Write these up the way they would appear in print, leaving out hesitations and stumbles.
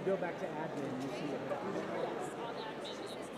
go back to admin, you see it. Yes, on admin as well.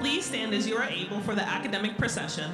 Please stand as you are able for the academic procession.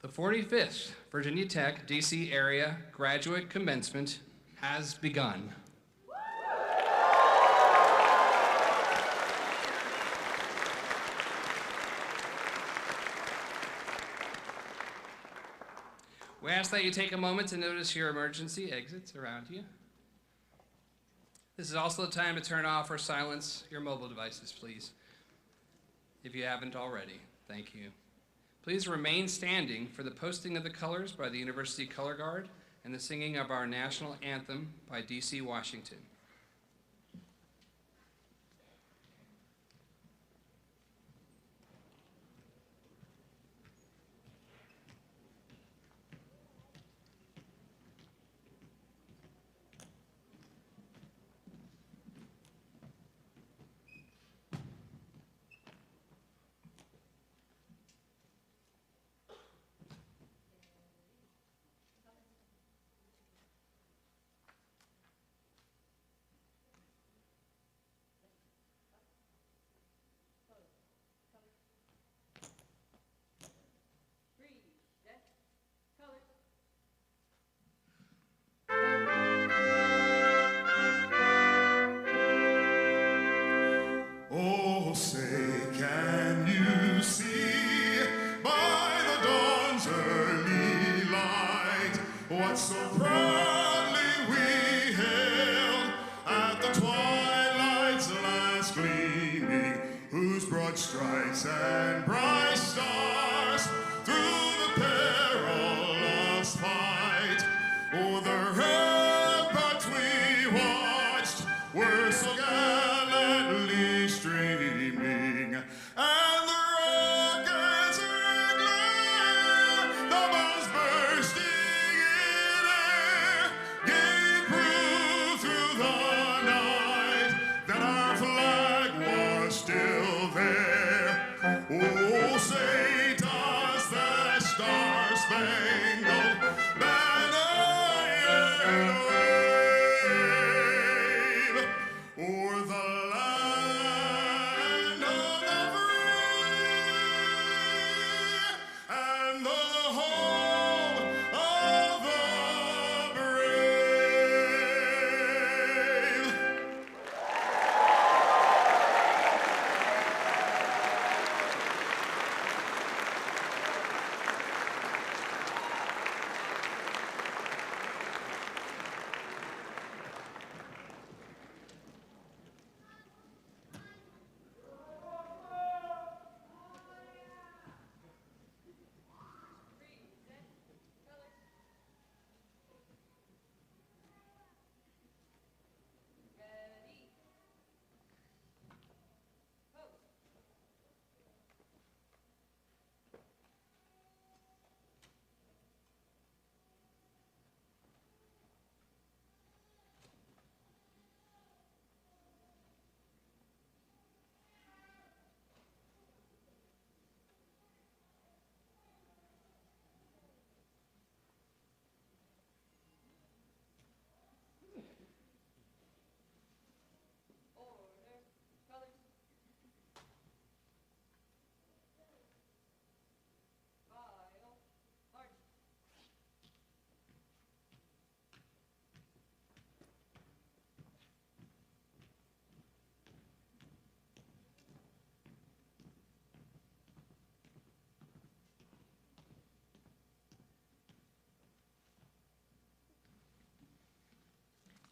The 45th Virginia Tech DC Area Graduate Commencement has begun. We ask that you take a moment to notice your emergency exits around you. This is also the time to turn off or silence your mobile devices, please, if you haven't already. Thank you. Please remain standing for the posting of the colors by the University Color Guard and the singing of our national anthem by DC Washington. Oh, say, can you see by the dawn's early light what so proudly we hailed at the twilight's last gleaming, whose broad stripes and bright stars through the perilous fight o'er the ramparts we watched were so gallantly streaming, and the rockets ringing, the bombs bursting in air, gave proof through the night that our flag was still there. Oh, say does the star-spangled banner yet wave o'er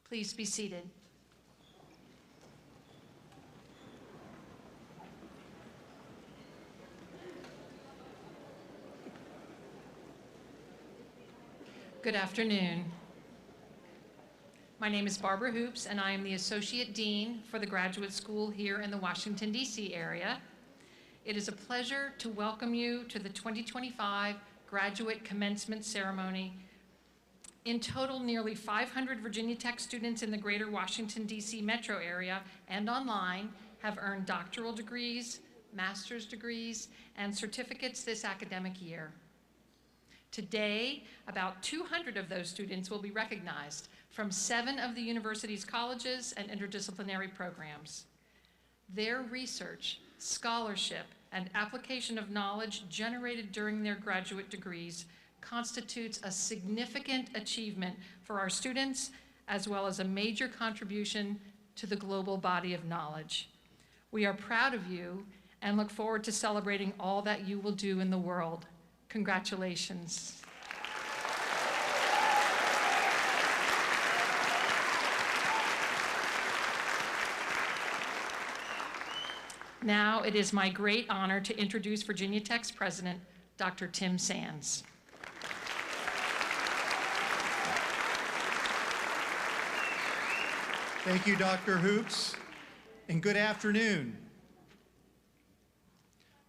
Please be seated. Good afternoon. My name is Barbara Hoops, and I am the Associate Dean for the Graduate School here in the Washington, D.C. area. It is a pleasure to welcome you to the 2025 Graduate Commencement Ceremony. In total, nearly 500 Virginia Tech students in the greater Washington, D.C. metro area and online have earned doctoral degrees, master's degrees, and certificates this academic year. Today, about 200 of those students will be recognized from 7 of the university's colleges and interdisciplinary programs. Their research, scholarship, and application of knowledge generated during their graduate degrees constitutes a significant achievement for our students, as well as a major contribution to the global body of knowledge. We are proud of you and look forward to celebrating all that you will do in the world. Congratulations. Now it is my great honor to introduce Virginia Tech's president, Dr. Tim Sands. Thank you, Dr. Hoops, and good afternoon.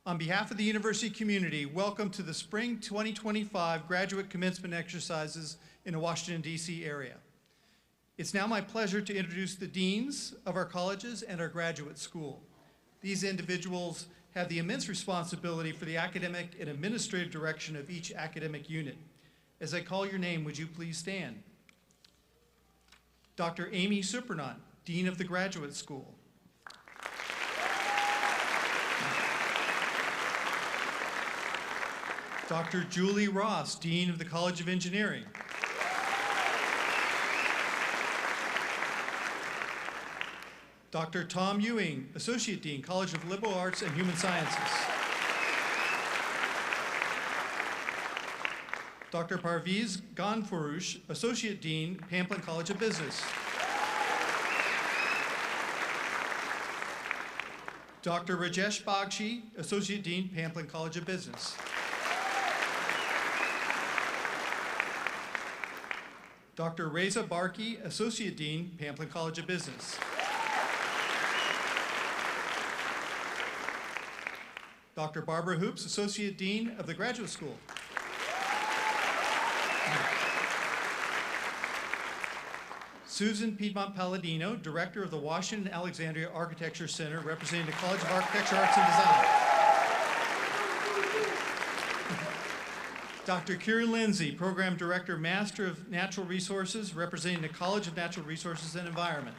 On behalf of the university community, welcome to the Spring 2025 Graduate Commencement Exercises in the Washington, D.C. area. It's now my pleasure to introduce the deans of our colleges and our graduate school. These individuals have the immense responsibility for the academic and administrative direction of each academic unit. As I call your name, would you please stand? Dr. Amy Supernant, Dean of the Graduate School. Dr. Julie Ross, Dean of the College of Engineering. Dr. Tom Ewing, Associate Dean, College of Liberal Arts and Human Sciences. Dr. Parviz Ghanfouroush, Associate Dean, Pamplin College of Business. Dr. Rajesh Bagchi, Associate Dean, Pamplin College of Business. Dr. Reza Barki, Associate Dean, Pamplin College of Business. Dr. Barbara Hoops, Associate Dean of the Graduate School. Susan Piedmont Palladino, Director of the Washington Alexandria Architecture Center, representing the College of Architecture, Arts, and Design. Dr. Kieran Lindsay, Program Director, Master of Natural Resources, representing the College of Natural Resources and Environment.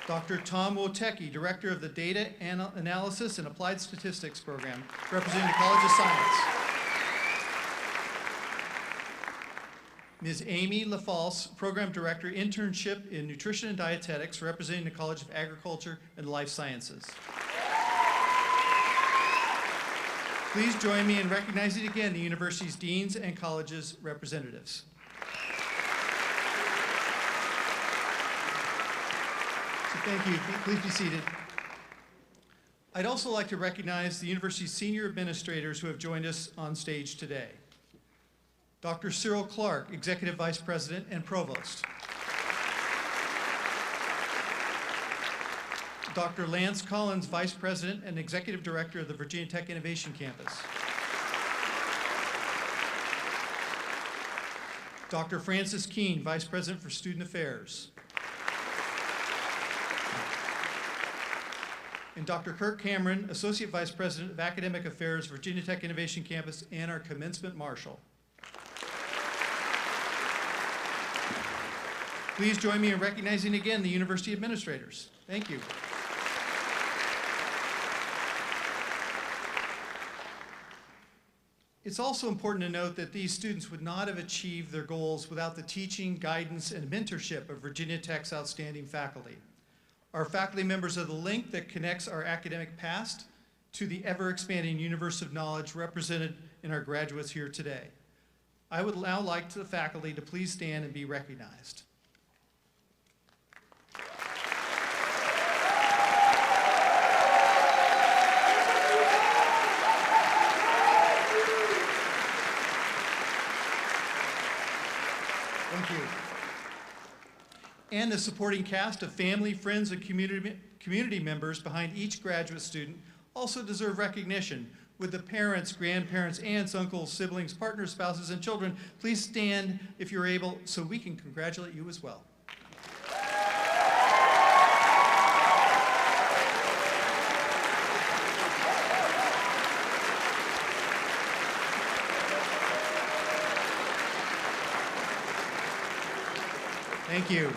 Dr. Tom Wotecki, Director of the Data Analysis and Applied Statistics Program, representing the College of Science. Ms. Amy LaFalce, Program Director, Internship in Nutrition and Dietetics, representing the College of Agriculture and Life Sciences. Please join me in recognizing again the university's deans and colleges representatives. Thank you. Please be seated. I'd also like to recognize the university's senior administrators who have joined us on stage today. Dr. Cyril Clark, Executive Vice President and Provost. Dr. Lance Collins, Vice President and Executive Director of the Virginia Tech Innovation Campus. Dr. Francis Keene, Vice President for Student Affairs. And Dr. Kirk Cameron, Associate Vice President of Academic Affairs, Virginia Tech Innovation Campus, and our Commencement Marshal. Please join me in recognizing again the university administrators. Thank you. It's also important to note that these students would not have achieved their goals without the teaching, guidance, and mentorship of Virginia Tech's outstanding faculty. Our faculty members are the link that connects our academic past to the ever-expanding universe of knowledge represented in our graduates here today. I would now like the faculty to please stand and be recognized. Thank you. And the supporting cast of family, friends, and community members behind each graduate student also deserve recognition. With the parents, grandparents, aunts, uncles, siblings, partners, spouses, and children, please stand if you're able so we can congratulate you as well. Thank you.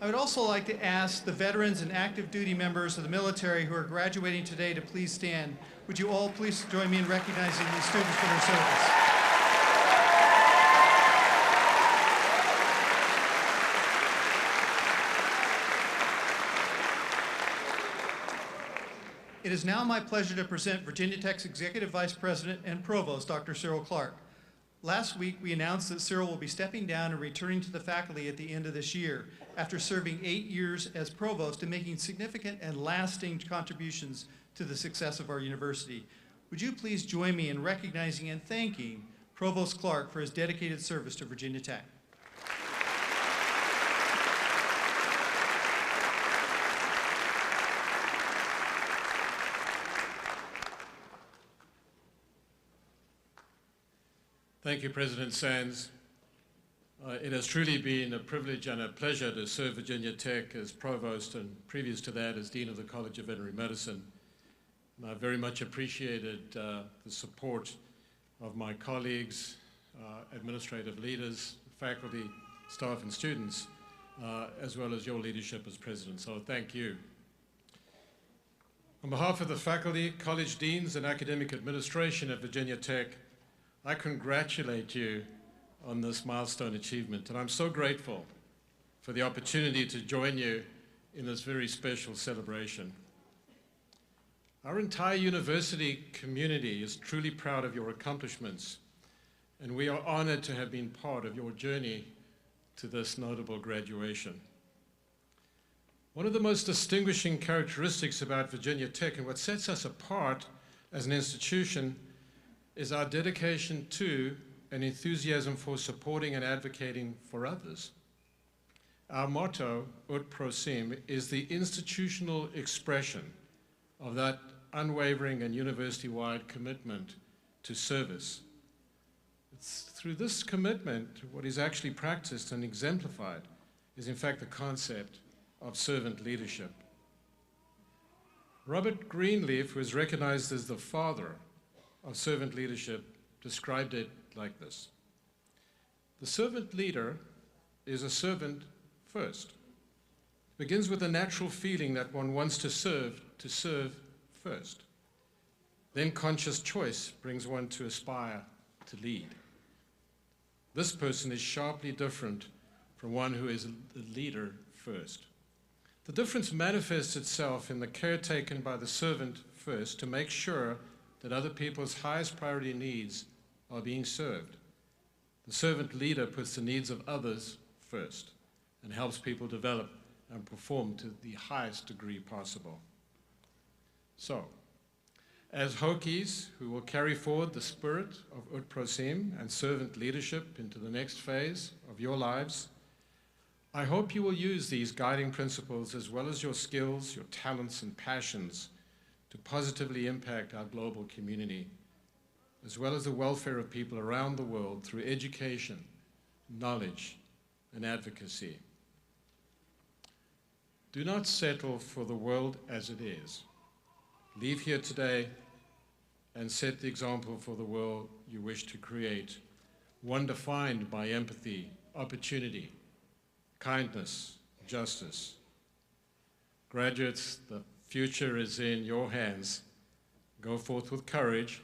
I would also like to ask the veterans and active duty members of the military who are graduating today to please stand. Would you all please join me in recognizing these students for their service? It is now my pleasure to present Virginia Tech's Executive Vice President and Provost, Dr. Cyril Clark. Last week, we announced that Cyril will be stepping down and returning to the faculty at the end of this year, after serving 8 years as provost and making significant and lasting contributions to the success of our university. Would you please join me in recognizing and thanking Provost Clark for his dedicated service to Virginia Tech. Thank you, President Sands. It has truly been a privilege and a pleasure to serve Virginia Tech as Provost and previous to that as Dean of the College of Veterinary Medicine. And I very much appreciated the support of my colleagues, administrative leaders, faculty, staff, and students, as well as your leadership as President. So thank you. On behalf of the faculty, college deans, and academic administration at Virginia Tech, I congratulate you on this milestone achievement, and I'm so grateful for the opportunity to join you in this very special celebration. Our entire university community is truly proud of your accomplishments, and we are honored to have been part of your journey to this notable graduation. One of the most distinguishing characteristics about Virginia Tech and what sets us apart as an institution is our dedication to and enthusiasm for supporting and advocating for others. Our motto, Ut Prosim, is the institutional expression of that unwavering and university-wide commitment to service. It's through this commitment, what is actually practiced and exemplified is in fact the concept of servant leadership. Robert Greenleaf, who is recognized as the father of servant leadership, described it like this. The servant leader is a servant first. It begins with a natural feeling that one wants to serve first. Then conscious choice brings one to aspire to lead. This person is sharply different from one who is the leader first. The difference manifests itself in the care taken by the servant first to make sure that other people's highest priority needs are being served. The servant leader puts the needs of others first and helps people develop and perform to the highest degree possible. So, as Hokies who will carry forward the spirit of Ut Prosim and servant leadership into the next phase of your lives, I hope you will use these guiding principles as well as your skills, your talents, and passions to positively impact our global community, as well as the welfare of people around the world through education, knowledge, and advocacy. Do not settle for the world as it is. Leave here today and set the example for the world you wish to create, one defined by empathy, opportunity, kindness, justice. Graduates, the future is in your hands. Go forth with courage,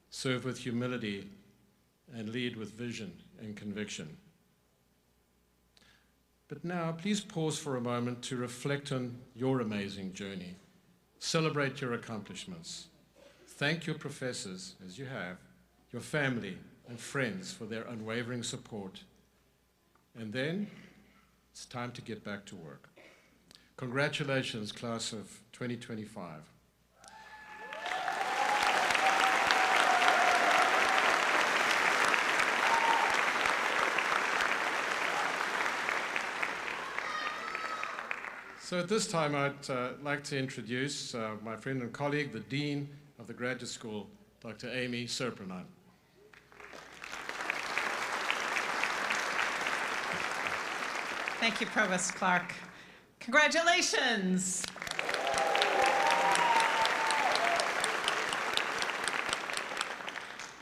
serve with humility, and lead with vision and conviction. But now, please pause for a moment to reflect on your amazing journey. Celebrate your accomplishments. Thank your professors, as you have, your family and friends for their unwavering support. And then it's time to get back to work. Congratulations, class of 2025. So at this time, I'd like to introduce my friend and colleague, the Dean of the Graduate School, Dr. Amy Serpranan. Thank you, Provost Clark. Congratulations.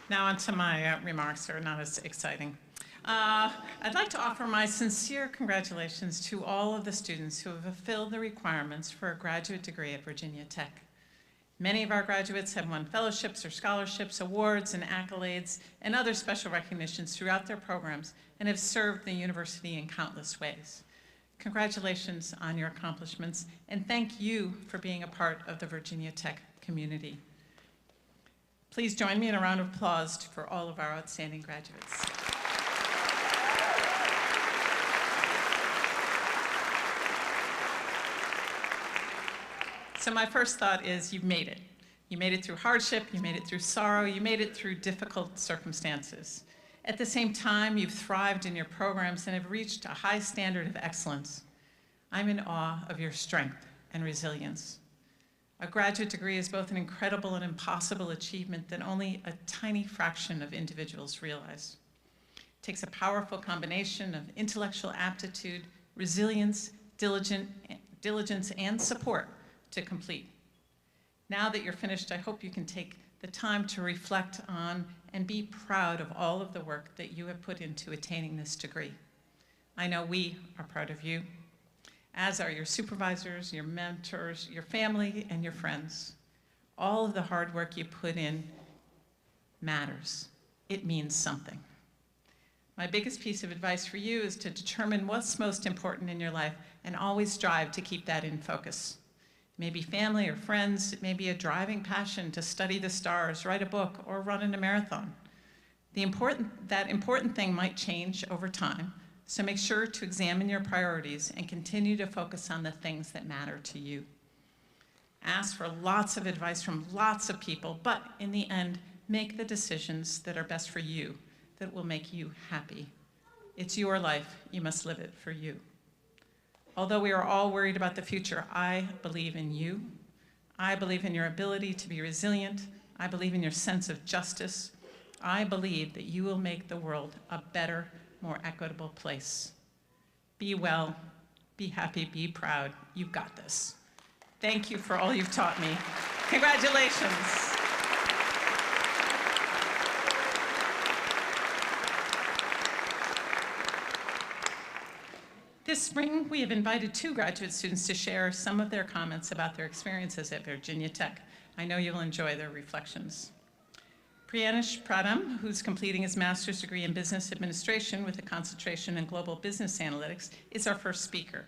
Now on to my remarks, they're not as exciting. I'd like to offer my sincere congratulations to all of the students who have fulfilled the requirements for a graduate degree at Virginia Tech. Many of our graduates have won fellowships or scholarships, awards and accolades, and other special recognitions throughout their programs and have served the university in countless ways. Congratulations on your accomplishments, and thank you for being a part of the Virginia Tech community. Please join me in a round of applause for all of our outstanding graduates. So my first thought is you've made it. You made it through hardship, you made it through sorrow, you made it through difficult circumstances. At the same time, you've thrived in your programs and have reached a high standard of excellence. I'm in awe of your strength and resilience. A graduate degree is both an incredible and impossible achievement that only a tiny fraction of individuals realize. It takes a powerful combination of intellectual aptitude, resilience, diligence, and support to complete. Now that you're finished, I hope you can take the time to reflect on and be proud of all of the work that you have put into attaining this degree. I know we are proud of you, as are your supervisors, your mentors, your family, and your friends. All of the hard work you put in matters. It means something. My biggest piece of advice for you is to determine what's most important in your life and always strive to keep that in focus. It may be family or friends, it may be a driving passion to study the stars, write a book, or run in a marathon. That important thing might change over time, so make sure to examine your priorities and continue to focus on the things that matter to you. Ask for lots of advice from lots of people, but in the end, make the decisions that are best for you, that will make you happy. It's your life, you must live it for you. Although we are all worried about the future, I believe in you. I believe in your ability to be resilient. I believe in your sense of justice. I believe that you will make the world a better, more equitable place. Be well, be happy, be proud. You've got this. Thank you for all you've taught me. Congratulations. This spring, we have invited 2 graduate students to share some of their comments about their experiences at Virginia Tech. I know you'll enjoy their reflections. Priyanish Pradham, who's completing his master's degree in business administration with a concentration in global business analytics, is our first speaker.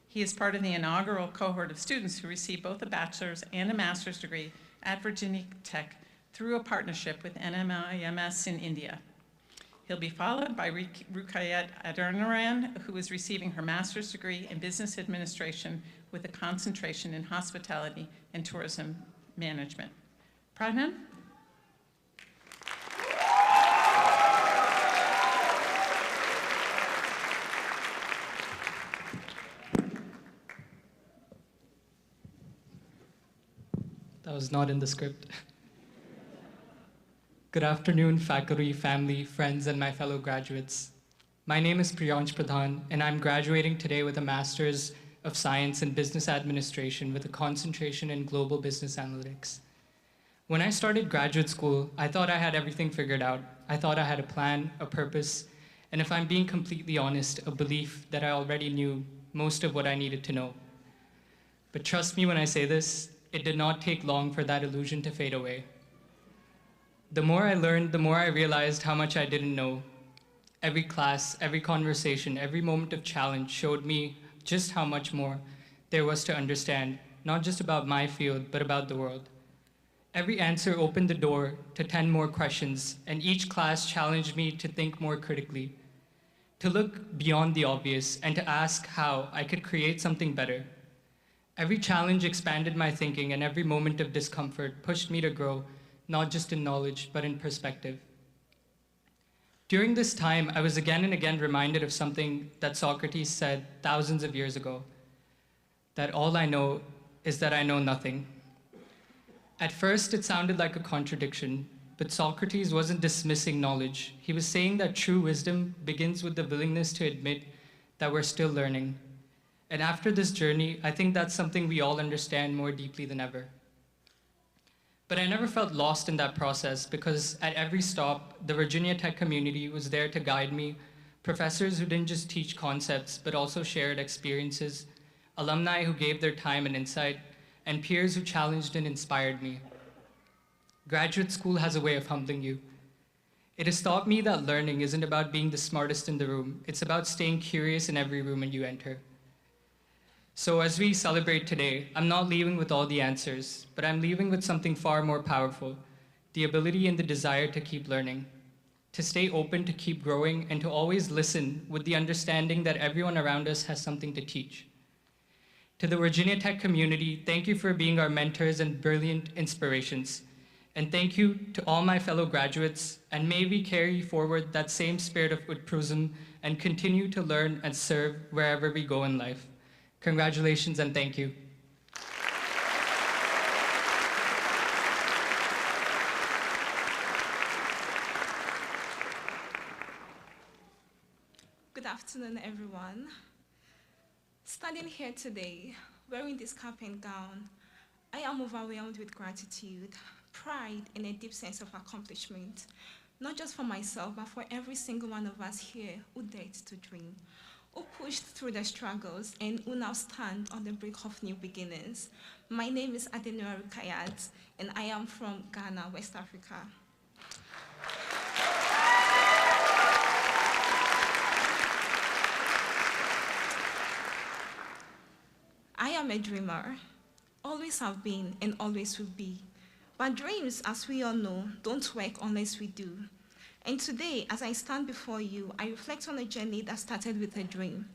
He is part of the inaugural cohort of students who received both a bachelor's and a master's degree at Virginia Tech through a partnership with NMIMS in India. He'll be followed by Rukayat Adurnaran, who is receiving her master's degree in business administration with a concentration in hospitality and tourism management. Pradhan? That was not in the script. Good afternoon, faculty, family, friends, and my fellow graduates. My name is Priyansh Pradhan, and I'm graduating today with a Master's of Science in Business Administration with a concentration in Global Business Analytics. When I started graduate school, I thought I had everything figured out. I thought I had a plan, a purpose, and if I'm being completely honest, a belief that I already knew most of what I needed to know. But trust me when I say this, it did not take long for that illusion to fade away. The more I learned, the more I realized how much I didn't know. Every class, every conversation, every moment of challenge showed me just how much more there was to understand, not just about my field, but about the world. Every answer opened the door to 10 more questions, and each class challenged me to think more critically, to look beyond the obvious, and to ask how I could create something better. Every challenge expanded my thinking, and every moment of discomfort pushed me to grow, not just in knowledge, but in perspective. During this time, I was again and again reminded of something that Socrates said thousands of years ago, that all I know is that I know nothing. At first, it sounded like a contradiction, but Socrates wasn't dismissing knowledge. He was saying that true wisdom begins with the willingness to admit that we're still learning. And after this journey, I think that's something we all understand more deeply than ever. But I never felt lost in that process because at every stop, the Virginia Tech community was there to guide me, professors who didn't just teach concepts, but also shared experiences, alumni who gave their time and insight, and peers who challenged and inspired me. Graduate school has a way of humbling you. It has taught me that learning isn't about being the smartest in the room. It's about staying curious in every room you enter. So as we celebrate today, I'm not leaving with all the answers, but I'm leaving with something far more powerful, the ability and the desire to keep learning, to stay open, to keep growing, and to always listen with the understanding that everyone around us has something to teach. To the Virginia Tech community, thank you for being our mentors and brilliant inspirations. And thank you to all my fellow graduates, and may we carry forward that same spirit of Utprusum and continue to learn and serve wherever we go in life. Congratulations and thank you. Good afternoon, everyone. Standing here today, wearing this cap and gown, I am overwhelmed with gratitude, pride, and a deep sense of accomplishment, not just for myself, but for every single one of us here who dared to dream, who pushed through the struggles, and who now stand on the brink of new beginnings. My name is Adenua Rukayat, and I am from Ghana, West Africa. I am a dreamer, always have been and always will be. But dreams, as we all know, don't work unless we do. And today, as I stand before you, I reflect on a journey that started with a dream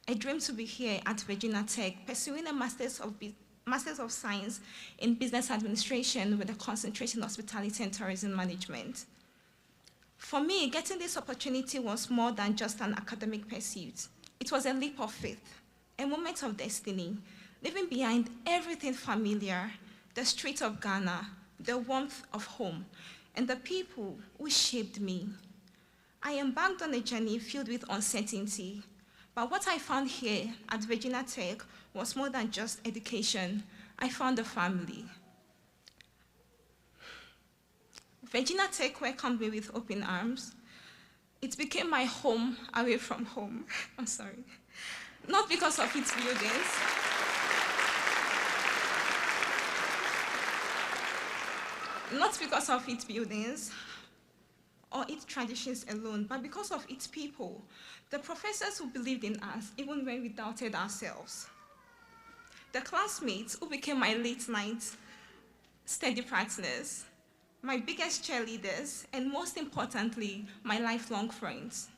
to be here at Virginia Tech, pursuing a Master's of Science in Business Administration with a concentration in Hospitality and Tourism Management. For me, getting this opportunity was more than just an academic pursuit. It was a leap of faith, a moment of destiny, leaving behind everything familiar, the streets of Ghana, the warmth of home, and the people who shaped me. I embarked on a journey filled with uncertainty, but what I found here at Virginia Tech was more than just education. I found a family. Virginia Tech welcomed me with open arms. It became my home away from home. I'm sorry. Not because of its buildings, not because of its buildings or its traditions alone, but because of its people, the professors who believed in us even when we doubted ourselves, the classmates who became my late night steady partners, my biggest cheerleaders, and most importantly, my lifelong friends.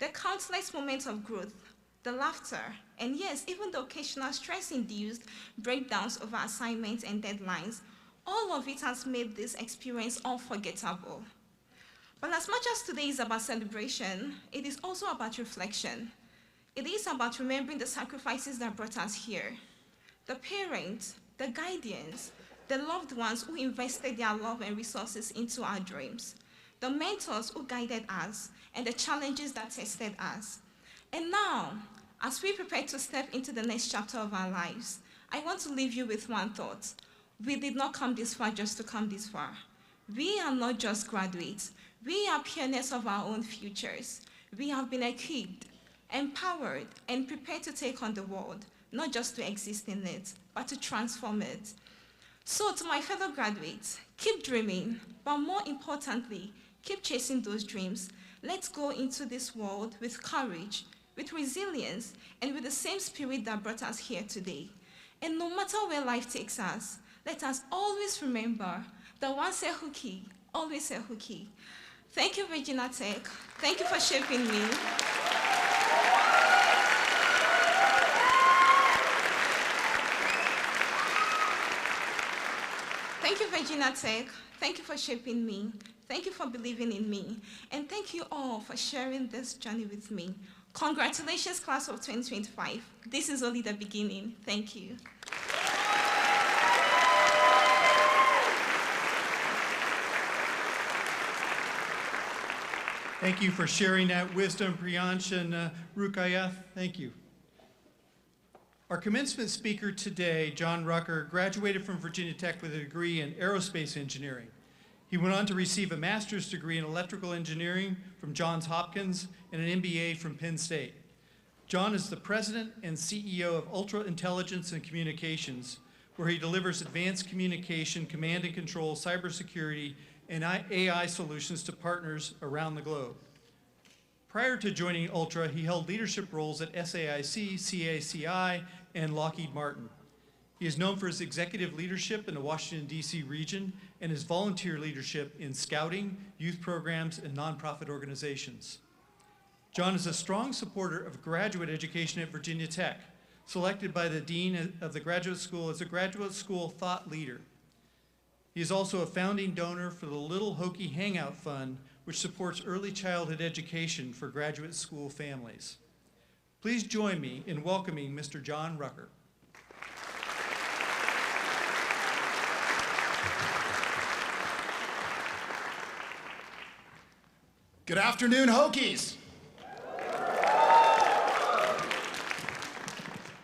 The countless moments of growth, the laughter, and yes, even the occasional stress-induced breakdowns over assignments and deadlines, all of it has made this experience unforgettable. But as much as today is about celebration, it is also about reflection. It is about remembering the sacrifices that brought us here, the parents, the guardians, the loved ones who invested their love and resources into our dreams, the mentors who guided us, and the challenges that tested us. And now, as we prepare to step into the next chapter of our lives, I want to leave you with one thought. We did not come this far just to come this far. We are not just graduates. We are pioneers of our own futures. We have been equipped, empowered, and prepared to take on the world, not just to exist in it, but to transform it. So to my fellow graduates, keep dreaming, but more importantly, keep chasing those dreams. Let's go into this world with courage, with resilience, and with the same spirit that brought us here today. And no matter where life takes us, let us always remember that once a Hokie, always a Hokie. Thank you, Virginia Tech. Thank you for shaping me. Thank you, Virginia Tech. Thank you for shaping me. Thank you for believing in me. And thank you all for sharing this journey with me. Congratulations, class of 2025. This is only the beginning. Thank you. Thank you for sharing that wisdom, Priyansh and Ruqayyah. Thank you. Our commencement speaker today, John Rucker, graduated from Virginia Tech with a degree in aerospace engineering. He went on to receive a master's degree in electrical engineering from Johns Hopkins and an MBA from Penn State. John is the president and CEO of Ultra Intelligence and Communications, where he delivers advanced communication, command and control, cybersecurity, and AI solutions to partners around the globe. Prior to joining Ultra, he held leadership roles at SAIC, CACI, and Lockheed Martin. He is known for his executive leadership in the Washington, D.C. region and his volunteer leadership in scouting, youth programs, and nonprofit organizations. John is a strong supporter of graduate education at Virginia Tech, selected by the Dean of the Graduate School as a graduate school thought leader. He is also a founding donor for the Little Hokie Hangout Fund, which supports early childhood education for graduate school families. Please join me in welcoming Mr. John Rucker. Good afternoon, Hokies.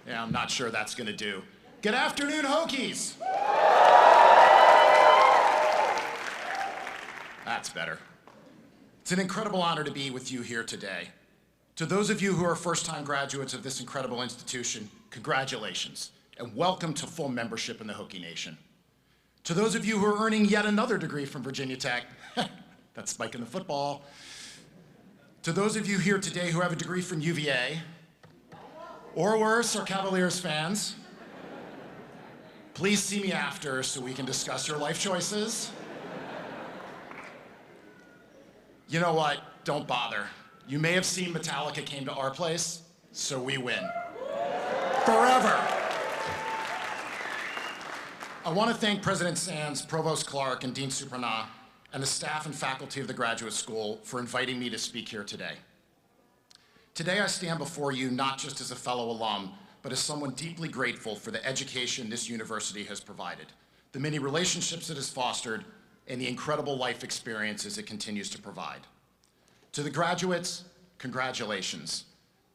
Yeah, I'm not sure that's gonna do. Good afternoon, Hokies. That's better. It's an incredible honor to be with you here today. To those of you who are first-time graduates of this incredible institution, congratulations, and welcome to full membership in the Hokie Nation. To those of you who are earning yet another degree from Virginia Tech, that's spiking the football. To those of you here today who have a degree from UVA, or worse, are Cavaliers fans, please see me after so we can discuss your life choices. You know what? Don't bother. You may have seen Metallica came to our place, so we win. Forever. I want to thank President Sands, Provost Clark, and Dean Supranah, and the staff and faculty of the Graduate School for inviting me to speak here today. Today I stand before you not just as a fellow alum, but as someone deeply grateful for the education this university has provided, the many relationships it has fostered, and the incredible life experiences it continues to provide. To the graduates, congratulations.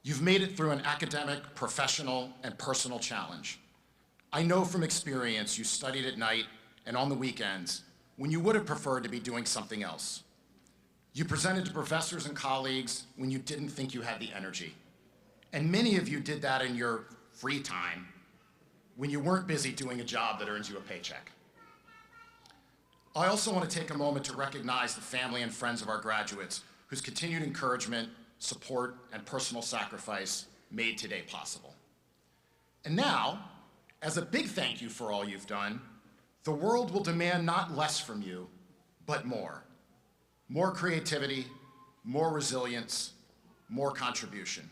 You've made it through an academic, professional, and personal challenge. I know from experience you studied at night and on the weekends when you would have preferred to be doing something else. You presented to professors and colleagues when you didn't think you had the energy. And many of you did that in your free time when you weren't busy doing a job that earns you a paycheck. I also want to take a moment to recognize the family and friends of our graduates whose continued encouragement, support, and personal sacrifice made today possible. And now, as a big thank you for all you've done, the world will demand not less from you, but more. More creativity, more resilience, more contribution.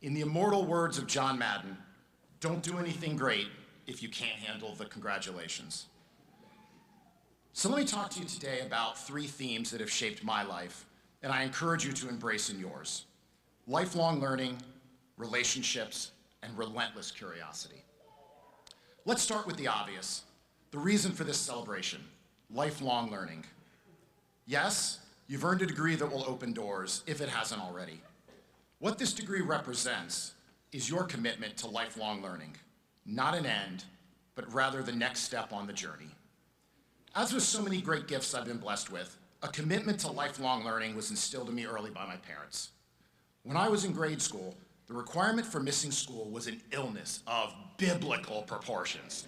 In the immortal words of John Madden, don't do anything great if you can't handle the congratulations. So let me talk to you today about 3 themes that have shaped my life, and I encourage you to embrace in yours: lifelong learning, relationships, and relentless curiosity. Let's start with the obvious, the reason for this celebration: lifelong learning. Yes, you've earned a degree that will open doors, if it hasn't already. What this degree represents is your commitment to lifelong learning, not an end, but rather the next step on the journey. As with so many great gifts I've been blessed with, a commitment to lifelong learning was instilled in me early by my parents. When I was in grade school, the requirement for missing school was an illness of biblical proportions.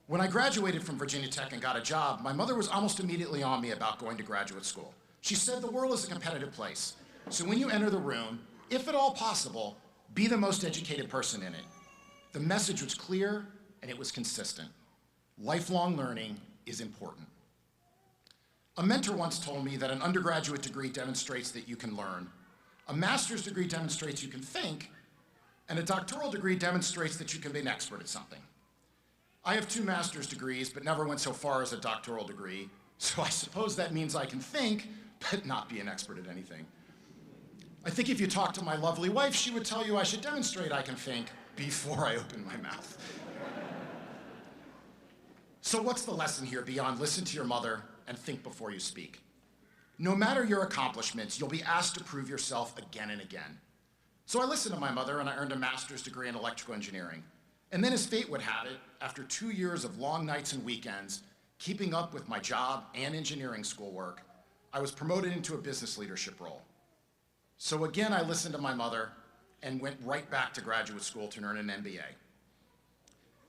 When I graduated from Virginia Tech and got a job, my mother was almost immediately on me about going to graduate school. She said the world is a competitive place, so when you enter the room, if at all possible, be the most educated person in it. The message was clear and it was consistent. Lifelong learning is important. A mentor once told me that an undergraduate degree demonstrates that you can learn, a master's degree demonstrates you can think, and a doctoral degree demonstrates that you can be an expert at something. I have 2 master's degrees, but never went so far as a doctoral degree, so I suppose that means I can think, but not be an expert at anything. I think if you talk to my lovely wife, she would tell you I should demonstrate I can think before I open my mouth. So what's the lesson here beyond listen to your mother and think before you speak? No matter your accomplishments, you'll be asked to prove yourself again and again. So I listened to my mother and I earned a master's degree in electrical engineering. And then as fate would have it, after 2 years of long nights and weekends, keeping up with my job and engineering schoolwork, I was promoted into a business leadership role. So again, I listened to my mother and went right back to graduate school to earn an MBA.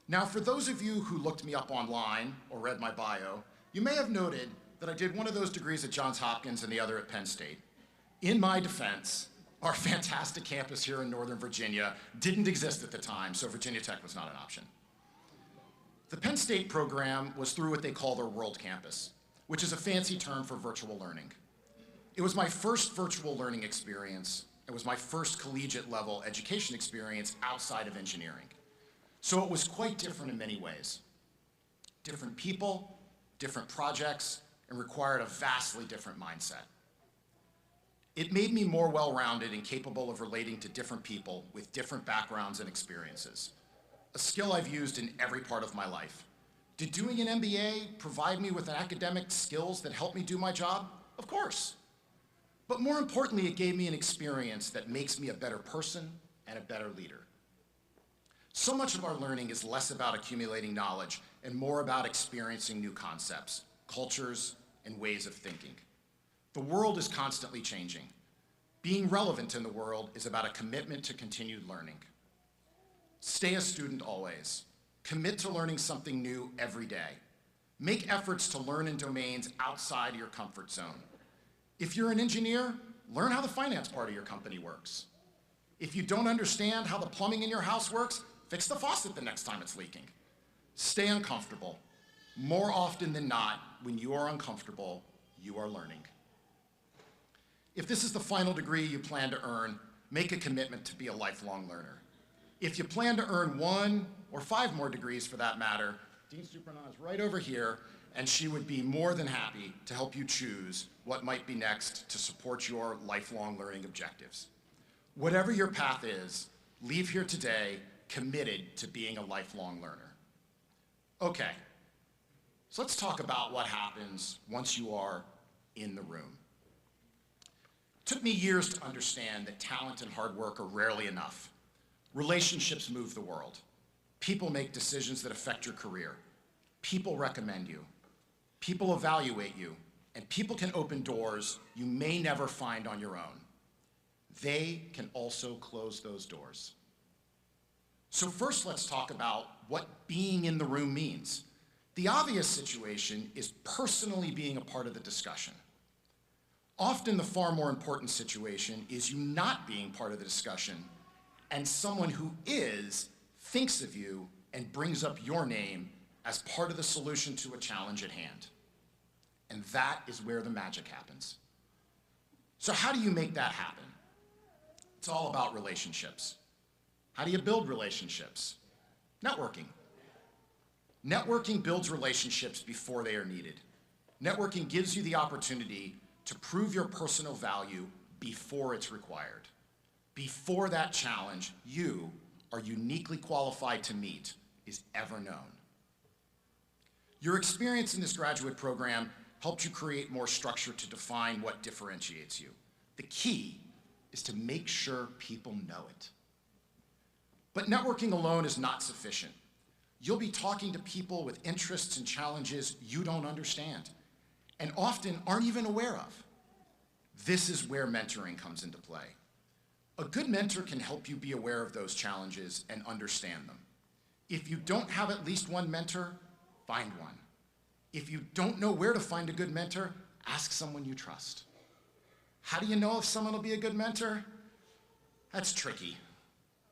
Now, for those of you who looked me up online or read my bio, you may have noted that I did one of those degrees at Johns Hopkins and the other at Penn State. In my defense, our fantastic campus here in Northern Virginia didn't exist at the time, so Virginia Tech was not an option. The Penn State program was through what they call their World Campus, which is a fancy term for virtual learning. It was my first virtual learning experience. It was my first collegiate level education experience outside of engineering. So it was quite different in many ways. Different people, different projects, and required a vastly different mindset. It made me more well-rounded and capable of relating to different people with different backgrounds and experiences, a skill I've used in every part of my life. Did doing an MBA provide me with academic skills that helped me do my job? Of course. But more importantly, it gave me an experience that makes me a better person and a better leader. So much of our learning is less about accumulating knowledge and more about experiencing new concepts, cultures, and ways of thinking. The world is constantly changing. Being relevant in the world is about a commitment to continued learning. Stay a student always. Commit to learning something new every day. Make efforts to learn in domains outside your comfort zone. If you're an engineer, learn how the finance part of your company works. If you don't understand how the plumbing in your house works, fix the faucet the next time it's leaking. Stay uncomfortable. More often than not, when you are uncomfortable, you are learning. If this is the final degree you plan to earn, make a commitment to be a lifelong learner. If you plan to earn 1 or 5 more degrees for that matter, Dean Supranah is right over here, and she would be more than happy to help you choose what might be next to support your lifelong learning objectives. Whatever your path is, leave here today committed to being a lifelong learner. Okay, so let's talk about what happens once you are in the room. It took me years to understand that talent and hard work are rarely enough. Relationships move the world. People make decisions that affect your career. People recommend you. People evaluate you. And people can open doors you may never find on your own. They can also close those doors. So first, let's talk about what being in the room means. The obvious situation is personally being a part of the discussion. Often the far more important situation is you not being part of the discussion, and someone who is thinks of you and brings up your name as part of the solution to a challenge at hand. And that is where the magic happens. So how do you make that happen? It's all about relationships. How do you build relationships? Networking. Networking builds relationships before they are needed. Networking gives you the opportunity to prove your personal value before it's required. Before that challenge you are uniquely qualified to meet is ever known. Your experience in this graduate program helped you create more structure to define what differentiates you. The key is to make sure people know it. But networking alone is not sufficient. You'll be talking to people with interests and challenges you don't understand, and often aren't even aware of. This is where mentoring comes into play. A good mentor can help you be aware of those challenges and understand them. If you don't have at least one mentor, find one. If you don't know where to find a good mentor, ask someone you trust. How do you know if someone will be a good mentor? That's tricky.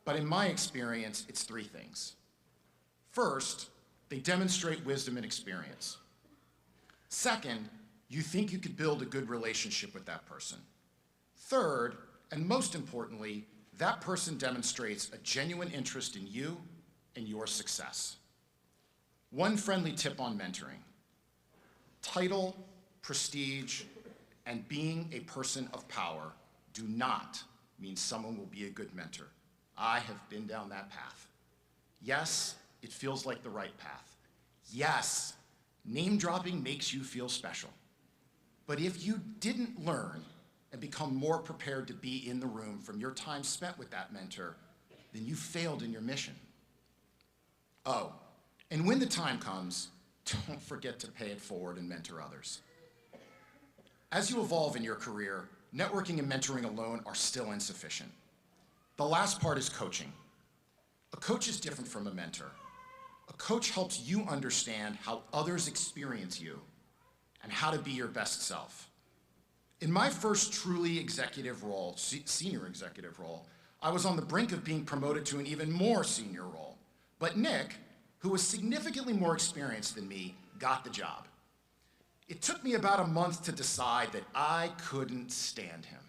But in my experience, it's 3 things. First, they demonstrate wisdom and experience. Second, you think you could build a good relationship with that person. Third, and most importantly, that person demonstrates a genuine interest in you and your success. One friendly tip on mentoring: title, prestige, and being a person of power do not mean someone will be a good mentor. I have been down that path. Yes, it feels like the right path. Yes, name dropping makes you feel special. But if you didn't learn and become more prepared to be in the room from your time spent with that mentor, then you failed in your mission. Oh, and when the time comes, don't forget to pay it forward and mentor others. As you evolve in your career, networking and mentoring alone are still insufficient. The last part is coaching. A coach is different from a mentor. A coach helps you understand how others experience you and how to be your best self. In my first truly executive role, senior executive role, I was on the brink of being promoted to an even more senior role. But Nick, who was significantly more experienced than me, got the job. It took me about a month to decide that I couldn't stand him.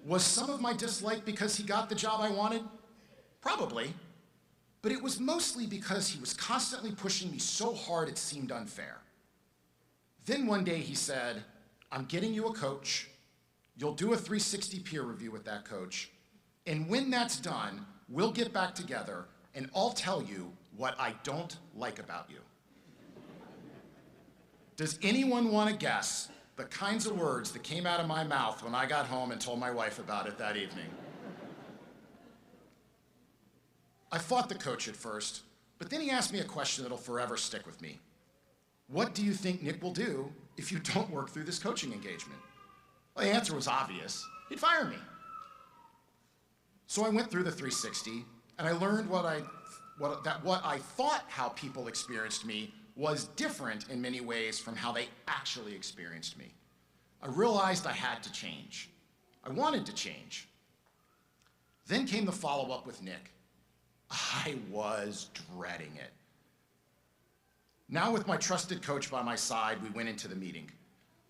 Was some of my dislike because he got the job I wanted? Probably. But it was mostly because he was constantly pushing me so hard it seemed unfair. Then one day he said, "I'm getting you a coach. You'll do a 360 peer review with that coach. And when that's done, we'll get back together and I'll tell you what I don't like about you." Does anyone want to guess the kinds of words that came out of my mouth when I got home and told my wife about it that evening? I fought the coach at first, but then he asked me a question that'll forever stick with me. What do you think Nick will do if you don't work through this coaching engagement? Well, the answer was obvious. He'd fire me. So I went through the 360, and I learned what I thought how people experienced me was different in many ways from how they actually experienced me. I realized I had to change. I wanted to change. Then came the follow-up with Nick. I was dreading it. Now with my trusted coach by my side, we went into the meeting.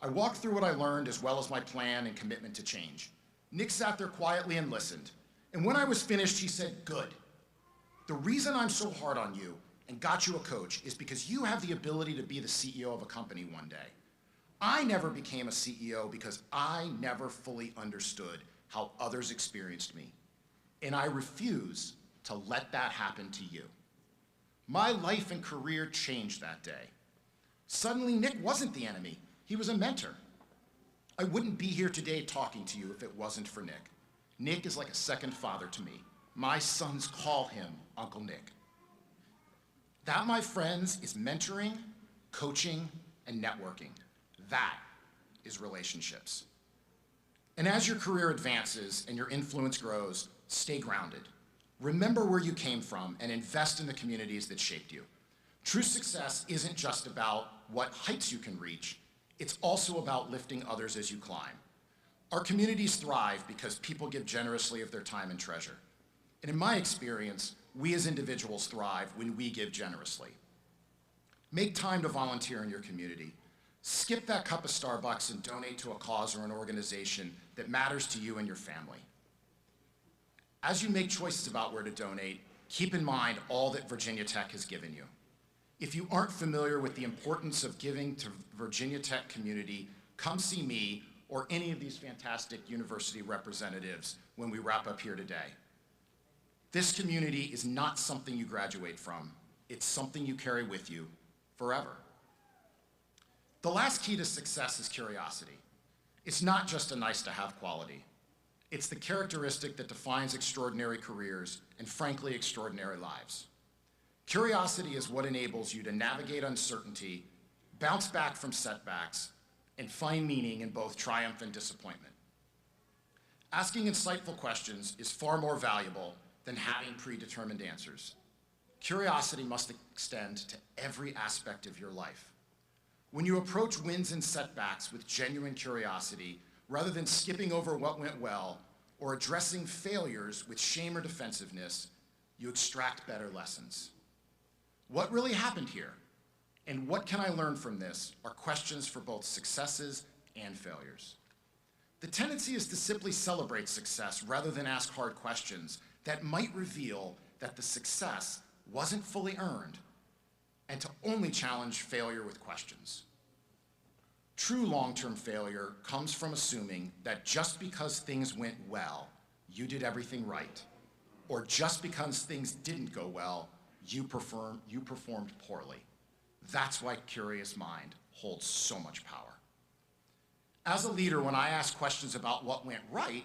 I walked through what I learned as well as my plan and commitment to change. Nick sat there quietly and listened. And when I was finished, he said, "Good. The reason I'm so hard on you and got you a coach is because you have the ability to be the CEO of a company one day. I never became a CEO because I never fully understood how others experienced me. And I refuse to let that happen to you." My life and career changed that day. Suddenly, Nick wasn't the enemy. He was a mentor. I wouldn't be here today talking to you if it wasn't for Nick. Nick is like a second father to me. My sons call him Uncle Nick. That, my friends, is mentoring, coaching, and networking. That is relationships. And as your career advances and your influence grows, stay grounded. Remember where you came from and invest in the communities that shaped you. True success isn't just about what heights you can reach, it's also about lifting others as you climb. Our communities thrive because people give generously of their time and treasure. And in my experience, we as individuals thrive when we give generously. Make time to volunteer in your community. Skip that cup of Starbucks and donate to a cause or an organization that matters to you and your family. As you make choices about where to donate, keep in mind all that Virginia Tech has given you. If you aren't familiar with the importance of giving to Virginia Tech community, come see me or any of these fantastic university representatives when we wrap up here today. This community is not something you graduate from. It's something you carry with you forever. The last key to success is curiosity. It's not just a nice-to-have quality. It's the characteristic that defines extraordinary careers and, frankly, extraordinary lives. Curiosity is what enables you to navigate uncertainty, bounce back from setbacks, and find meaning in both triumph and disappointment. Asking insightful questions is far more valuable than having predetermined answers. Curiosity must extend to every aspect of your life. When you approach wins and setbacks with genuine curiosity, rather than skipping over what went well or addressing failures with shame or defensiveness, you extract better lessons. What really happened here? And what can I learn from this are questions for both successes and failures. The tendency is to simply celebrate success rather than ask hard questions that might reveal that the success wasn't fully earned, and to only challenge failure with questions. True long-term failure comes from assuming that just because things went well, you did everything right, or just because things didn't go well, you performed poorly. That's why curious mind holds so much power. As a leader, when I ask questions about what went right,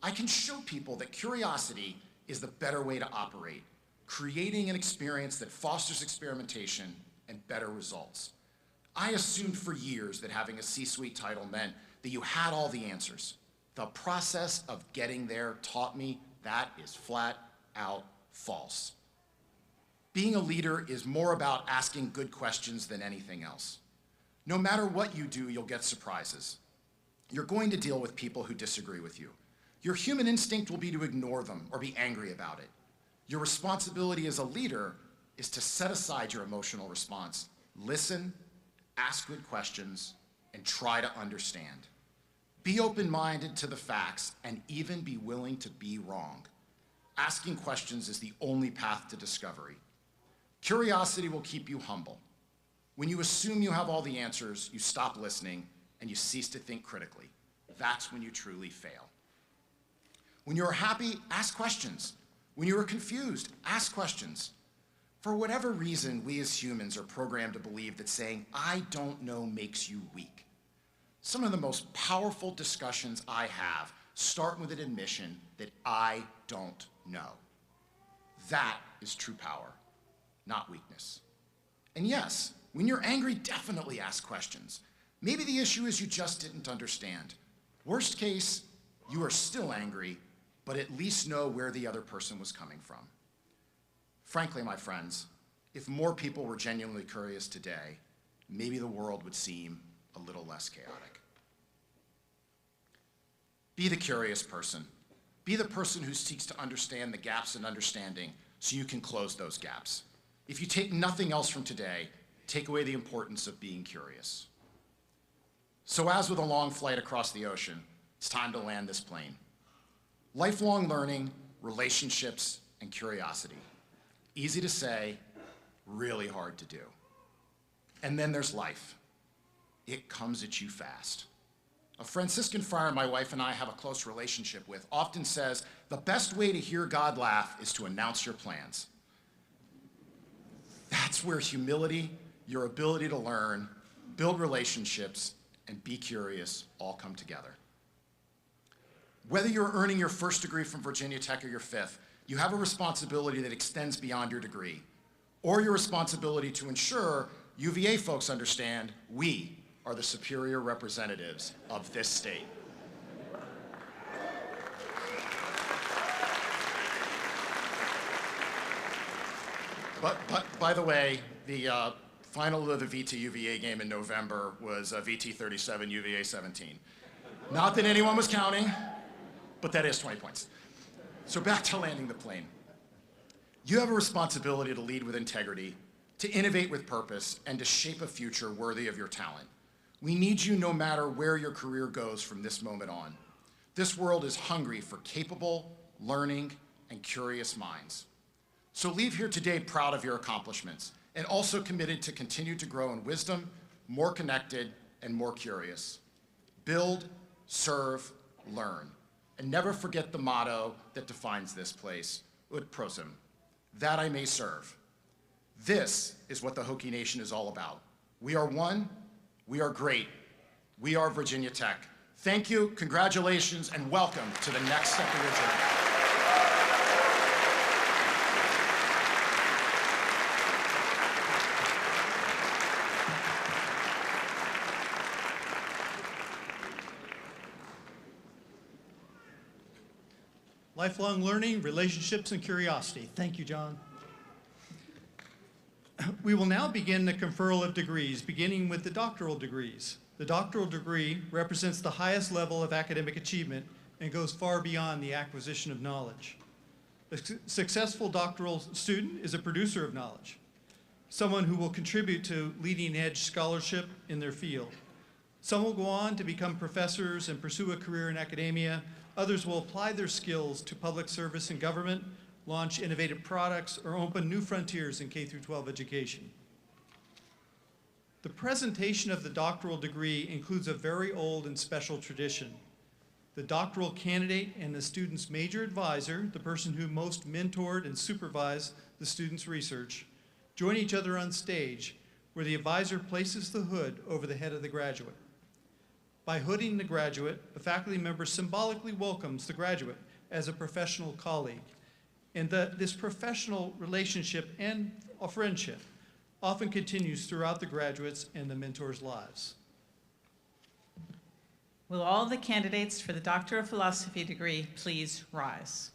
I can show people that curiosity is the better way to operate, creating an experience that fosters experimentation and better results. I assumed for years that having a C-suite title meant that you had all the answers. The process of getting there taught me that is flat out false. Being a leader is more about asking good questions than anything else. No matter what you do, you'll get surprises. You're going to deal with people who disagree with you. Your human instinct will be to ignore them or be angry about it. Your responsibility as a leader is to set aside your emotional response, listen, ask good questions, and try to understand. Be open-minded to the facts and even be willing to be wrong. Asking questions is the only path to discovery. Curiosity will keep you humble. When you assume you have all the answers, you stop listening and you cease to think critically. That's when you truly fail. When you're happy, ask questions. When you are confused, ask questions. For whatever reason, we as humans are programmed to believe that saying, "I don't know," makes you weak. Some of the most powerful discussions I have start with an admission that I don't know. That is true power, not weakness. And yes, when you're angry, definitely ask questions. Maybe the issue is you just didn't understand. Worst case, you are still angry, but at least know where the other person was coming from. Frankly, my friends, if more people were genuinely curious today, maybe the world would seem a little less chaotic. Be the curious person. Be the person who seeks to understand the gaps in understanding so you can close those gaps. If you take nothing else from today, take away the importance of being curious. So as with a long flight across the ocean, it's time to land this plane. Lifelong learning, relationships, and curiosity. Easy to say, really hard to do. And then there's life. It comes at you fast. A Franciscan friar my wife and I have a close relationship with often says, the best way to hear God laugh is to announce your plans. That's where humility, your ability to learn, build relationships, and be curious all come together. Whether you're earning your first degree from Virginia Tech or your fifth, you have a responsibility that extends beyond your degree, or your responsibility to ensure UVA folks understand we are the superior representatives of this state. But by the way, the final of the VT-UVA game in November was VT 37, UVA 17. Not that anyone was counting, but that is 20 points. So back to landing the plane. You have a responsibility to lead with integrity, to innovate with purpose, and to shape a future worthy of your talent. We need you no matter where your career goes from this moment on. This world is hungry for capable, learning, and curious minds. So leave here today proud of your accomplishments and also committed to continue to grow in wisdom, more connected, and more curious. Build, serve, learn. And never forget the motto that defines this place, ut prosim, that I may serve. This is what the Hokie Nation is all about. We are one, we are great, we are Virginia Tech. Thank you, congratulations, and welcome to the next step of your journey. Lifelong learning, relationships, and curiosity. Thank you, John. We will now begin the conferral of degrees, beginning with the doctoral degrees. The doctoral degree represents the highest level of academic achievement and goes far beyond the acquisition of knowledge. A successful doctoral student is a producer of knowledge. someone who will contribute to leading-edge scholarship in their field. Some will go on to become professors and pursue a career in academia. Others will apply their skills to public service and government, launch innovative products, or open new frontiers in K-12 education. The presentation of the doctoral degree includes a very old and special tradition. The doctoral candidate and the student's major advisor, the person who most mentored and supervised the student's research, join each other on stage where the advisor places the hood over the head of the graduate. By hooding the graduate, a faculty member symbolically welcomes the graduate as a professional colleague. And this professional relationship and a friendship often continues throughout the graduates and the mentors' lives. Will all the candidates for the Doctor of Philosophy degree please rise?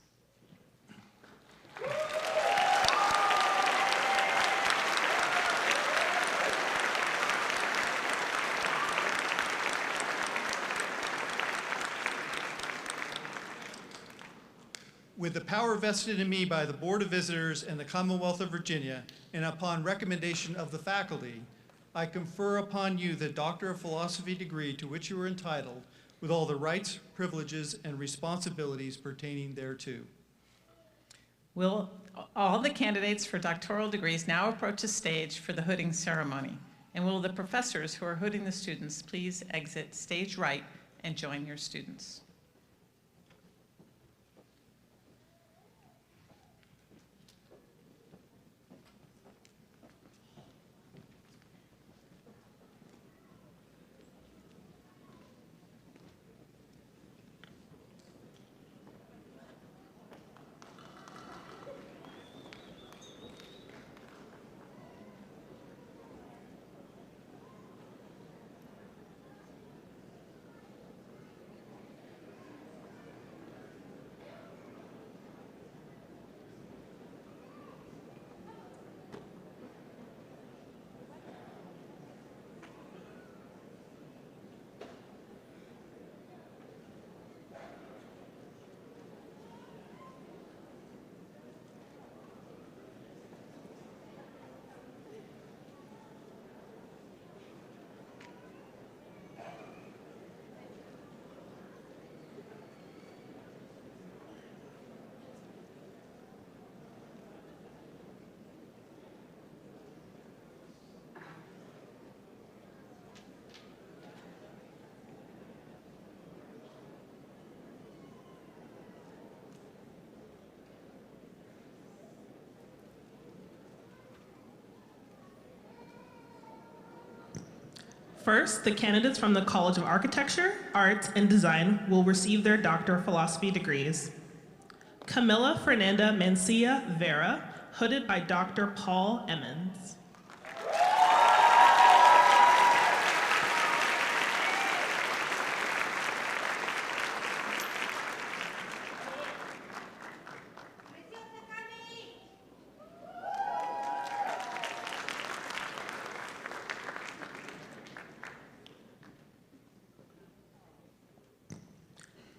With the power vested in me by the Board of Visitors and the Commonwealth of Virginia, and upon recommendation of the faculty, I confer upon you the Doctor of Philosophy degree to which you are entitled, with all the rights, privileges, and responsibilities pertaining thereto. Will all the candidates for doctoral degrees now approach the stage for the hooding ceremony? And will the professors who are hooding the students please exit stage right and join your students? First, the candidates from the College of Architecture, Arts, and Design will receive their Doctor of Philosophy degrees. Camilla Fernanda Mancia Vera, hooded by Dr. Paul Emmons.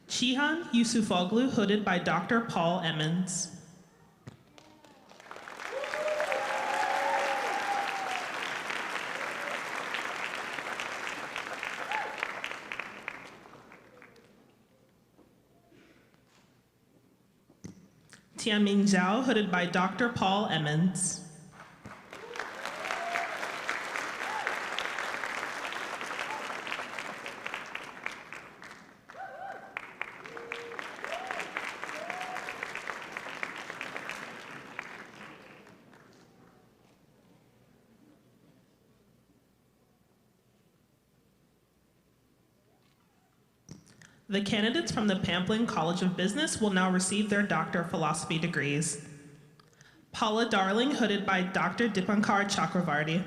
Chihan Yusufoglu, hooded by Dr. Paul Emmons. Tianming Zhao, hooded by Dr. Paul Emmons. The candidates from the Pamplin College of Business will now receive their Doctor of Philosophy degrees. Paula Darling, hooded by Dr. Dipankar Chakravarti.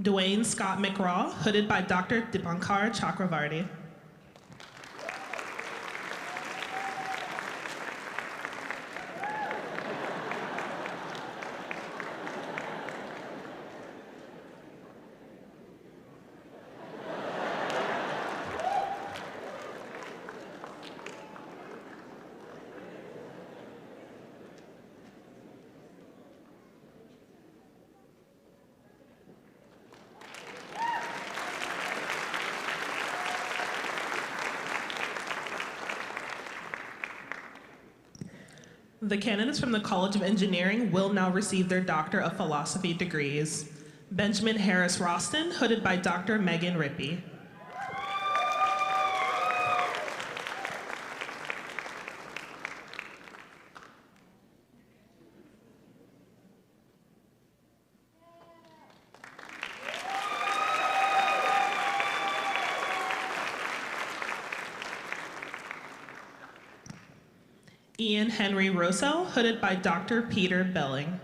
Dwayne Scott McRaw, hooded by Dr. Dipankar Chakravarti. The candidates from the College of Engineering will now receive their Doctor of Philosophy degrees. Benjamin Harris Roston, hooded by Dr. Megan Rippey. Ian Henry Rosell, hooded by Dr. Peter Belling.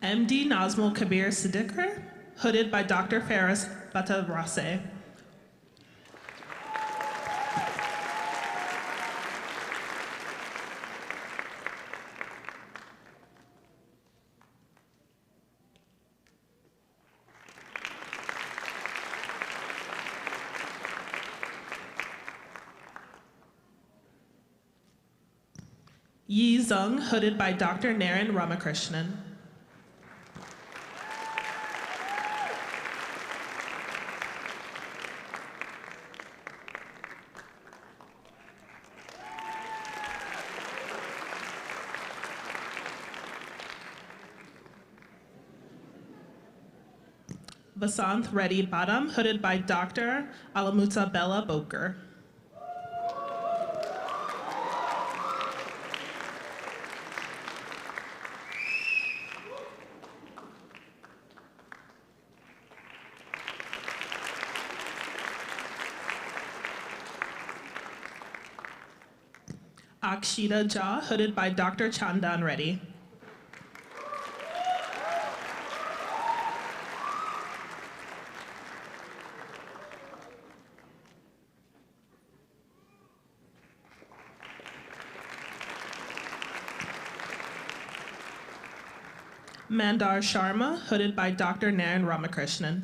MD Nazmul Kabir Siddiqui, hooded by Dr. Faris Batarase. Yi Zung, hooded by Dr. Naren Ramakrishnan. Vasanth Reddy Badam, hooded by Dr. Alamuta Bella Boker. Akshita Jha, hooded by Dr. Chandan Reddy. Mandar Sharma, hooded by Dr. Naren Ramakrishnan.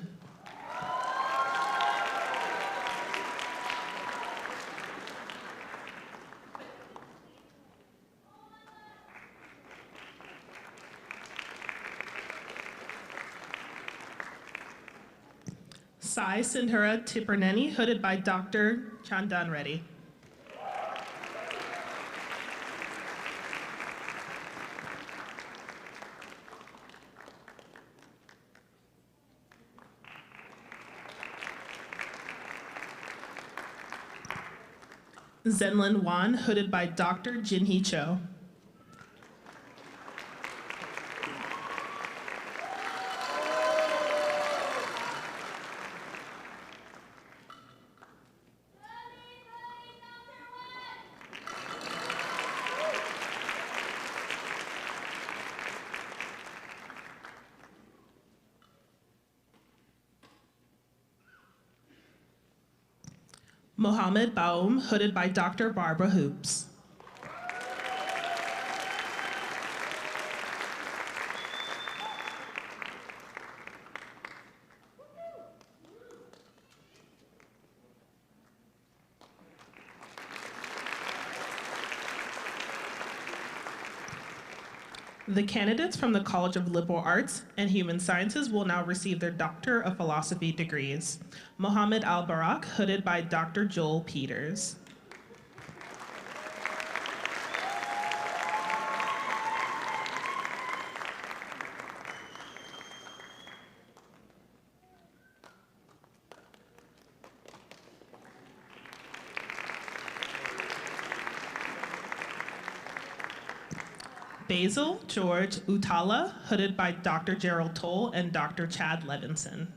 Sai Sindhura Tiperneni, hooded by Dr. Chandan Reddy. Zenlin Wan, hooded by Dr. Jinhee Cho. Mohammed Baum, hooded by Dr. Barbara Hoops. The candidates from the College of Liberal Arts and Human Sciences will now receive their Doctor of Philosophy degrees. Mohammed Al-Barak, hooded by Dr. Joel Peters. Basil George Utala, hooded by Dr. Gerald Toll and Dr. Chad Levinson.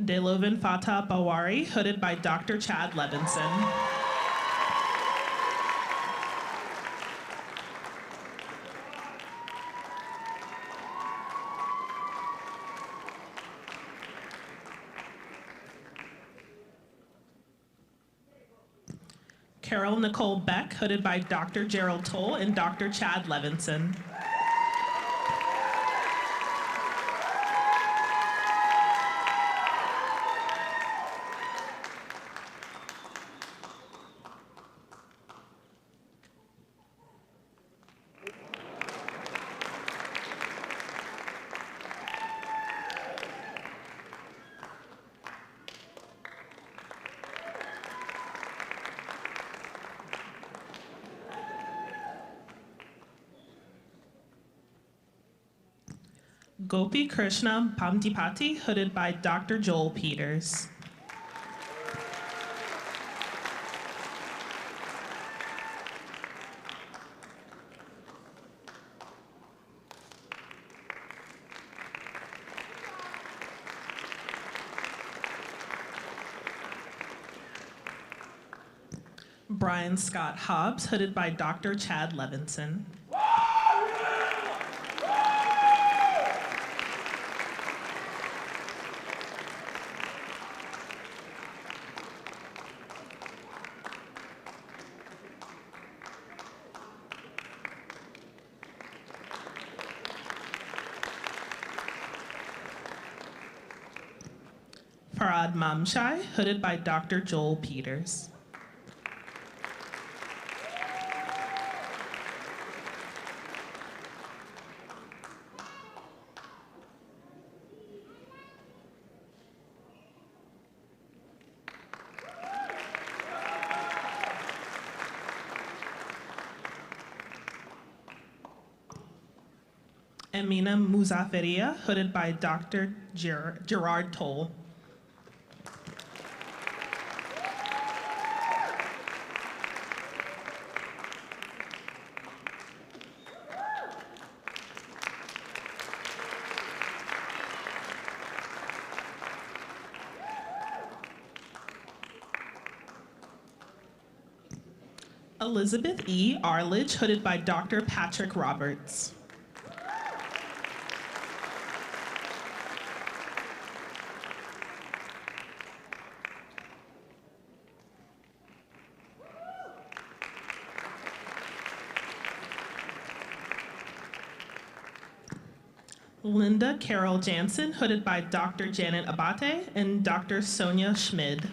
Delovin Fatah Bawari, hooded by Dr. Chad Levinson. Carol Nicole Beck, hooded by Dr. Gerald Toll and Dr. Chad Levinson. Gopi Krishna Pamdipati, hooded by Dr. Joel Peters. Brian Scott Hobbs, hooded by Dr. Chad Levinson. Farad Mamshai, hooded by Dr. Joel Peters. Amina Muzaferia, hooded by Dr. Gerard Toll. Elizabeth E. Arledge, hooded by Dr. Patrick Roberts. Linda Carol Jansen, hooded by Dr. Janet Abate and Dr. Sonia Schmid.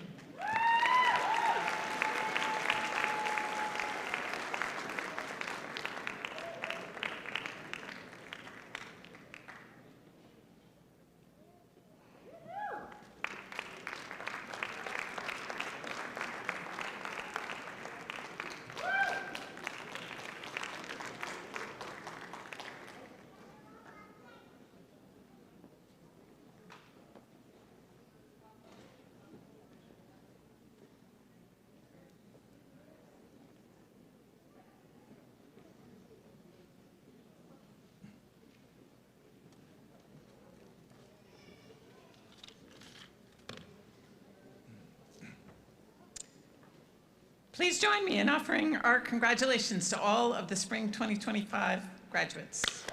Please join me in offering our congratulations to all of the Spring 2025 graduates.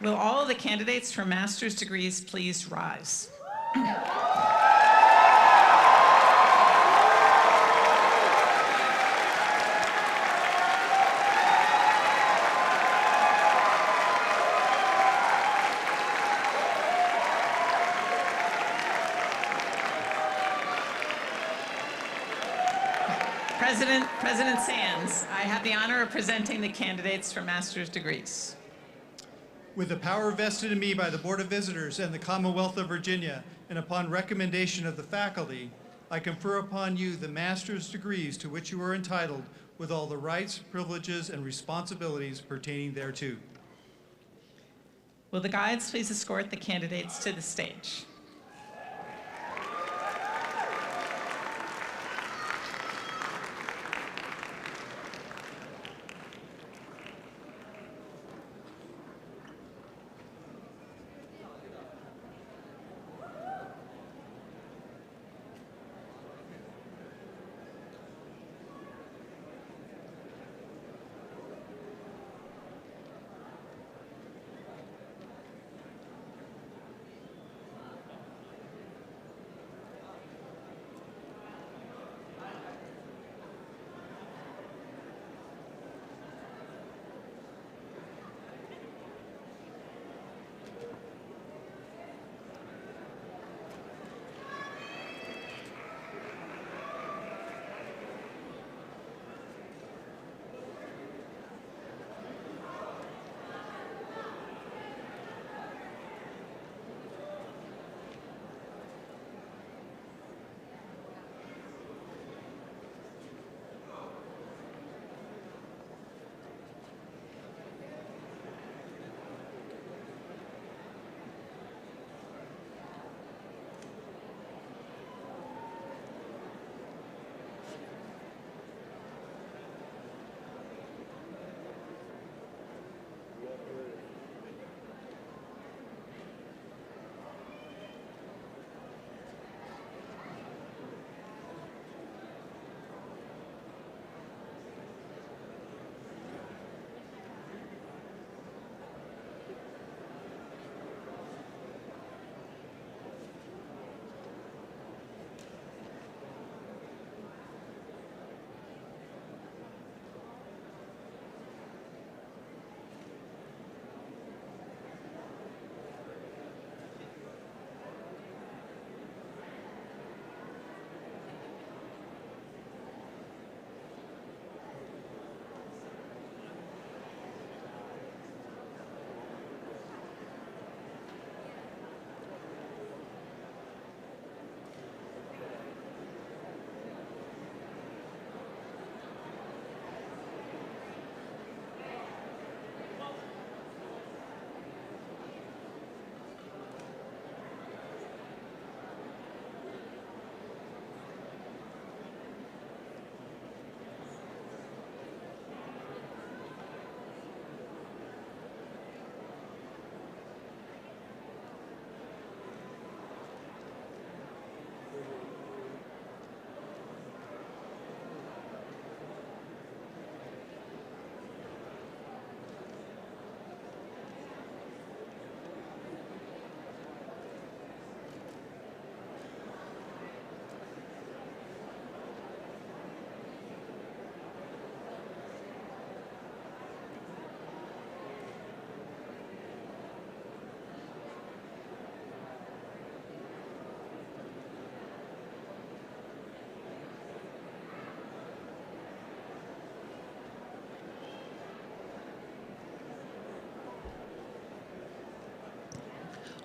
Will all the candidates for master's degrees please rise? President Sands, I have the honor of presenting the candidates for master's degrees. With the power vested in me by the Board of Visitors and the Commonwealth of Virginia, and upon recommendation of the faculty, I confer upon you the master's degrees to which you are entitled, with all the rights, privileges, and responsibilities pertaining thereto. Will the guides please escort the candidates to the stage?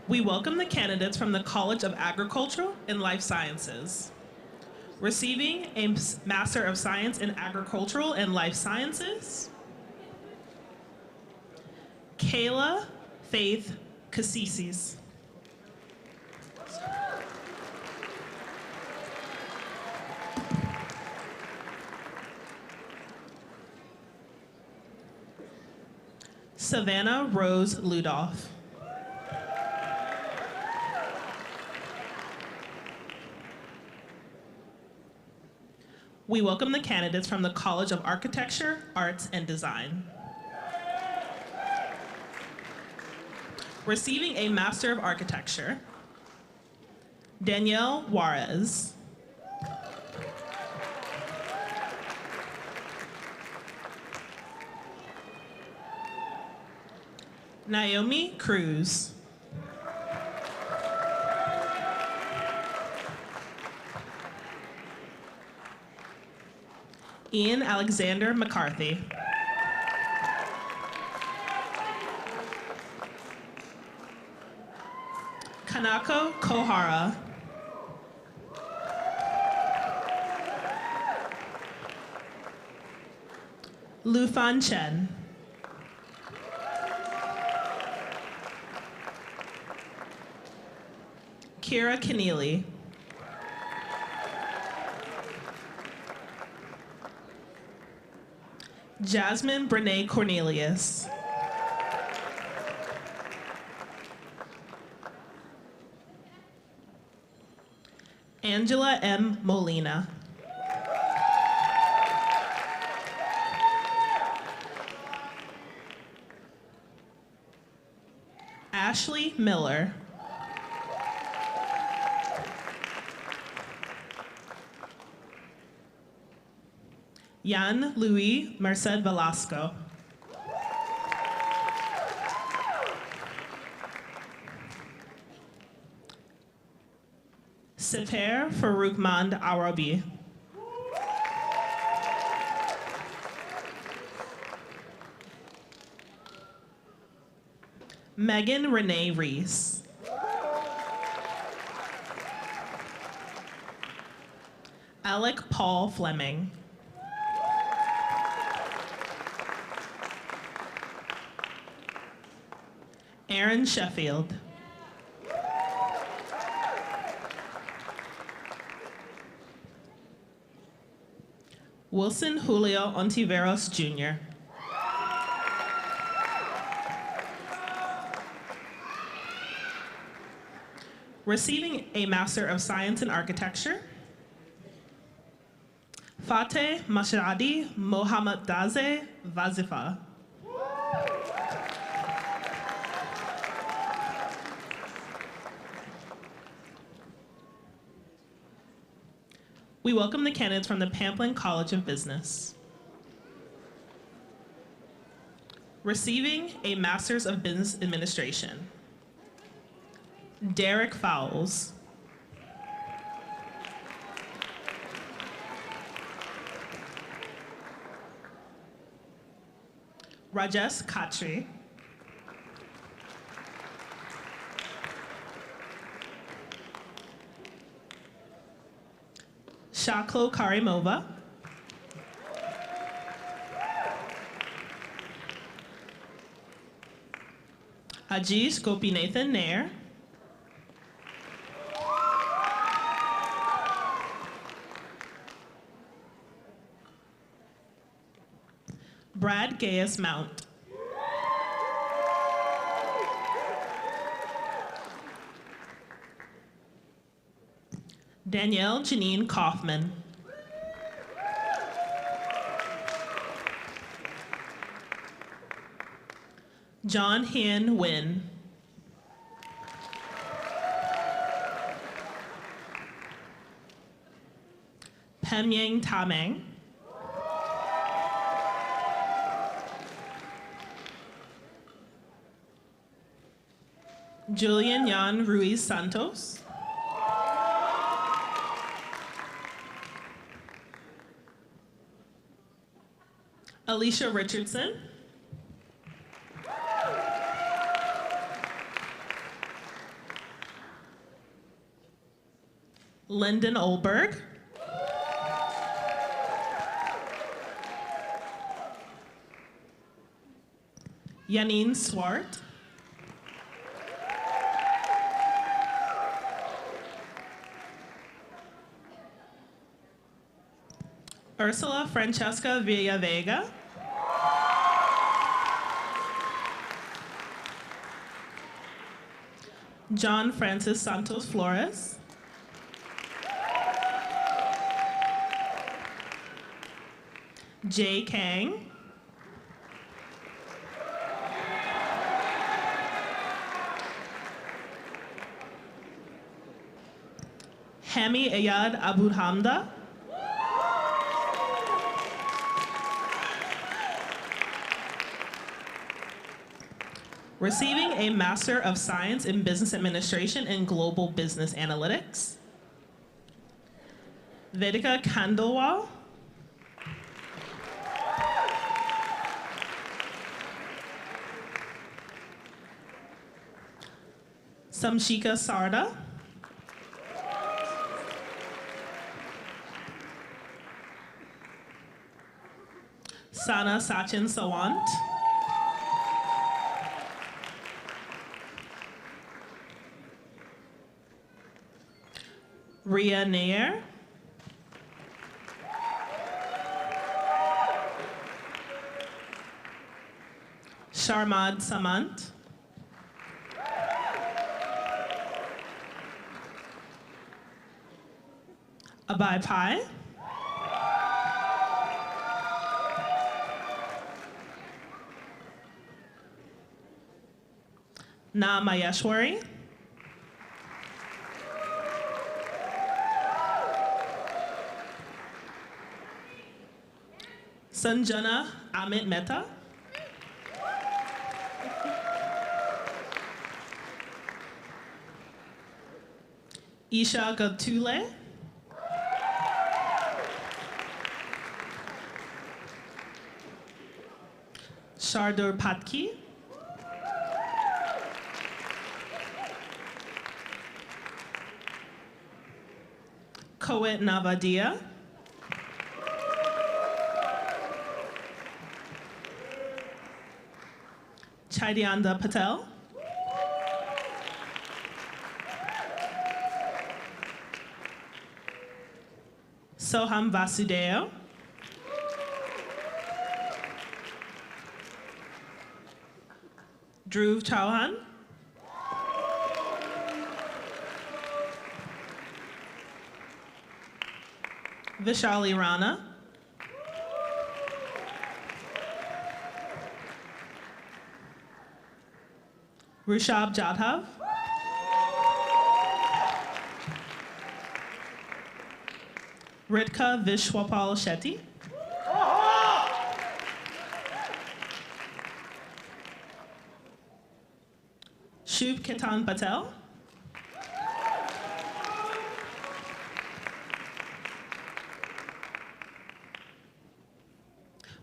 We welcome the candidates from the College of Agricultural and Life Sciences. Receiving a Master of Science in Agricultural and Life Sciences, Kayla Faith Cassisis. Savannah Rose Ludoff. We welcome the candidates from the College of Architecture, Arts, and Design. Receiving a Master of Architecture, Danielle Juarez. Naomi Cruz. Ian Alexander McCarthy. Kanako Kohara. Lufan Chen. Kira Keneally. Jasmine Brene Cornelius. Angela M. Molina. Ashley Miller. Jan Louis Merced Velasco. Sefer Faroukmand Arabi. Megan Renee Reese. Alec Paul Fleming. Aaron Sheffield. Wilson Julio Ontiveros Jr. Receiving a Master of Science in Architecture, Fateh Mashadi Mohammadaze Vazifa. We welcome the candidates from the Pamplin College of Business. Receiving a Master's of Business Administration, Derek Fowles. Rajesh Khatri. Shaklo Karimova. Ajish Gopinathan Nair. Brad Gaius Mount. Danielle Janine Kaufman. John Hien Nguyen. Pemyang Tamang. Julian Yan Ruiz Santos. Alicia Richardson. Lyndon Olberg. Janine Swart. Ursula Francesca Villavega. John Francis Santos Flores. Jay Kang. Hami Ayad Abu Hamda. Receiving a Master of Science in Business Administration and Global Business Analytics, Vedika Kandalwal. Samshika Sarda. Sana Sachin Sawant. Ria Nair. Sharmad Samant. Abai Pai. Na Mayeshwari. Sanjana Amit Mehta. Isha Gatule. Shardur Patki. Koet Navadia. Chaidyanda Patel. Soham Vasudeo. Dhruv Chauhan. Vishali Rana. Rushab Jadhav. Ritka Vishwapal Shetty. Shubh Ketan Patel.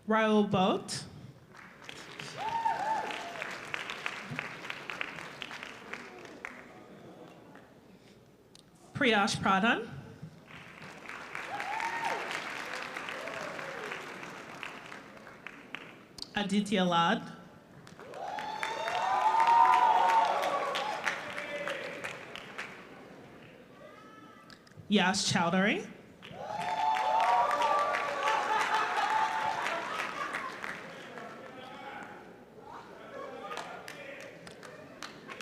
Raul Boat. Priyash Pradhan. Aditya Lad. Yash Chowdhury.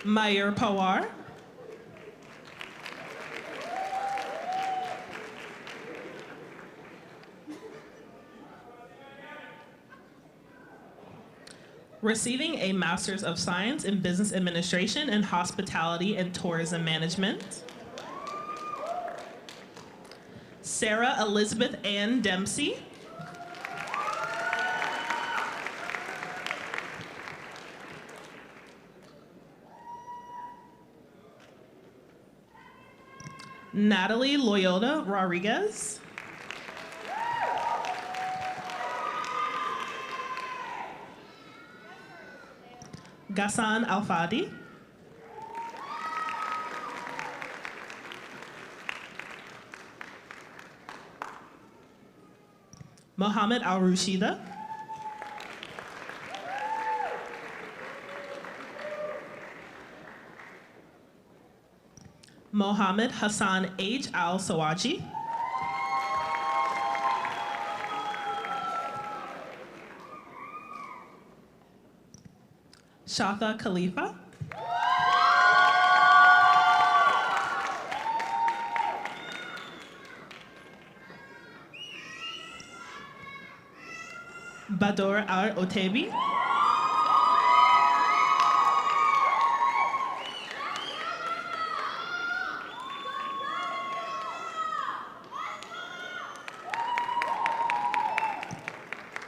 Mayur Pawar. Receiving a Master's of Science in Business Administration and Hospitality and Tourism Management. Sarah Elizabeth Ann Dempsey. Natalie Loyola Rodriguez. Ghassan Al-Fadi. Mohammed Al-Rushida. Mohammed Hassan H. Al-Sawaji. Shatha Khalifa. Badur Al-Otebi.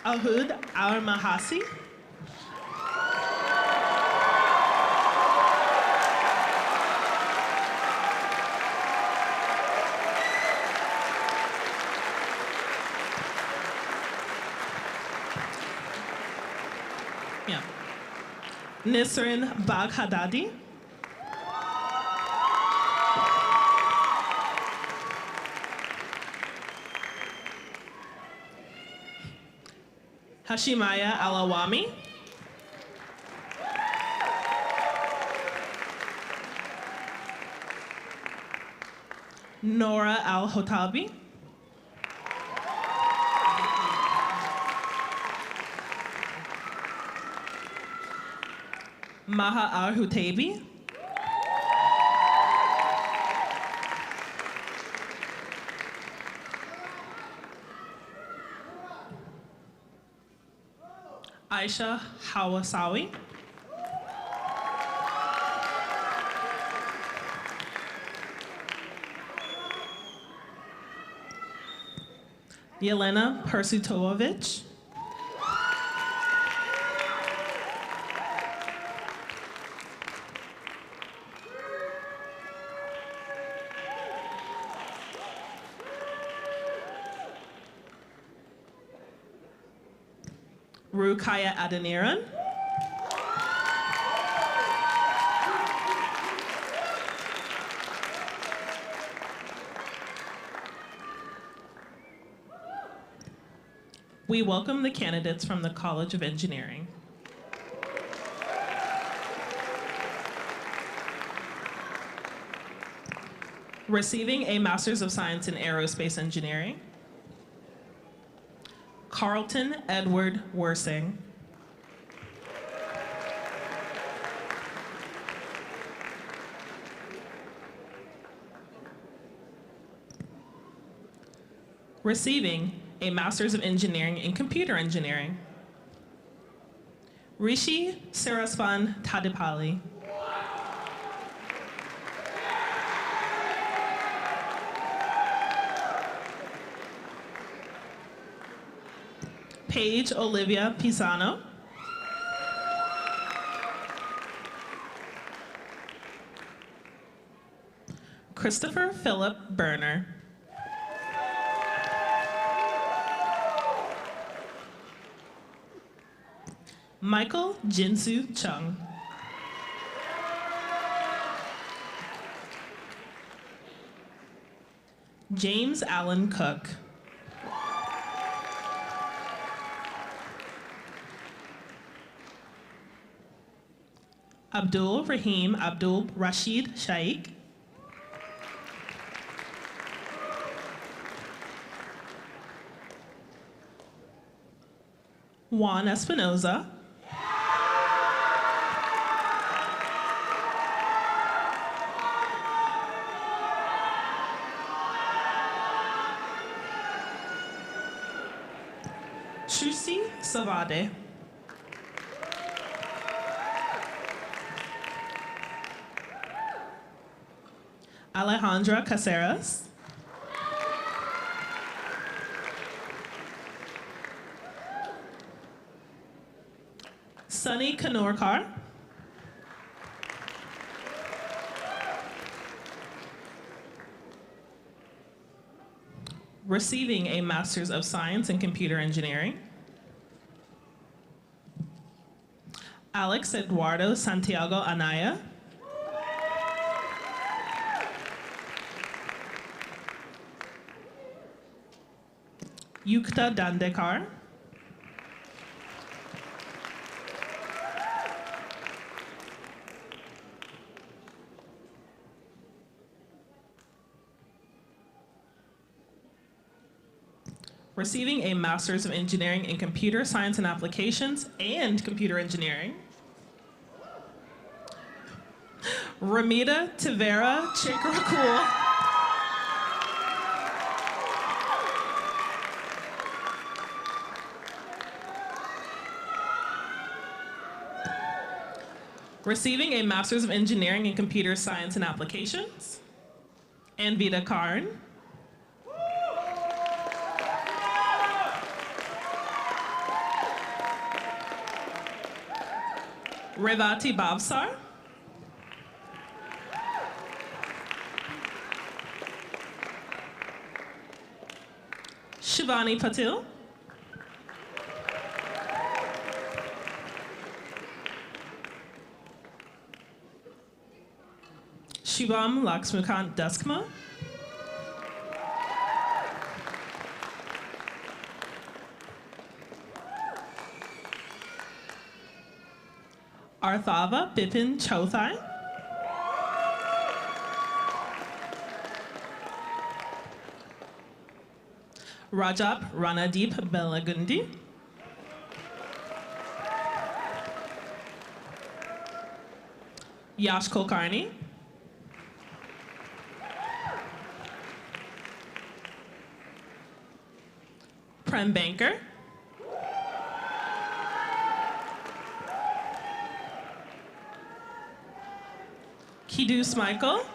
Ahud Al-Mahasi. Nisrin Baghdadi. Hashimaya Alawami. Nora Al-Hotabi. Maha Al-Hutabi. Aisha Hawasawi. Yelena Persutovich. Rukaya Adeniran. We welcome the candidates from the College of Engineering. Receiving a Master's of Science in Aerospace Engineering, Carlton Edward Worsing. Receiving a Master's of Engineering in Computer Engineering, Rishi Sarasvan Tadipali. Paige Olivia Pisano. Christopher Philip Berner. Michael Jinsu Chung. James Allen Cook. Abdul Rahim Abdul Rashid Shaikh. Juan Espinoza. Shusi Savade. Alejandra Caceres. Sunny Kanorkar. Receiving a Master's of Science in Computer Engineering, Alex Eduardo Santiago Anaya. Yukta Dandekar. Receiving a Master's of Engineering in Computer Science and Applications and Computer Engineering, Ramita Tavera Chikrakul. Receiving a Master's of Engineering in Computer Science and Applications, Anvita Karn. Revati Bhavsar. Shivani Patil. Shivam Laxmikant Daskma. Arthava Bipin Chothai. Rajap Ranadeep Belagundi. Yash Kulkarni. Prem Banker. Kidus Michael.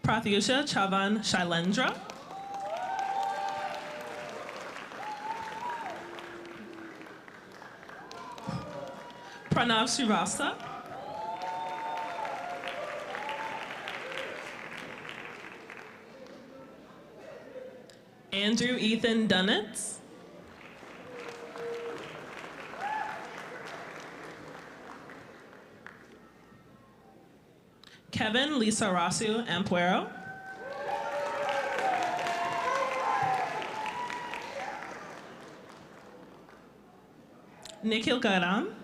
Pratyusha Chavan Shailendra. Pranav Srivastava. Andrew Ethan Dunnitz. Kevin Lisa Rasu Ampuero. Nikhil Garam.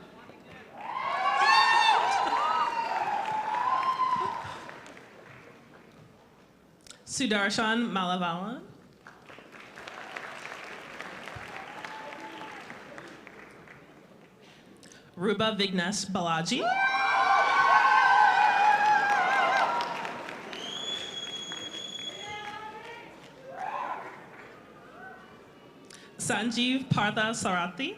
Sudarshan Malavalan. Ruba Vignesh Balaji. Sanjeev Partha Sarathi.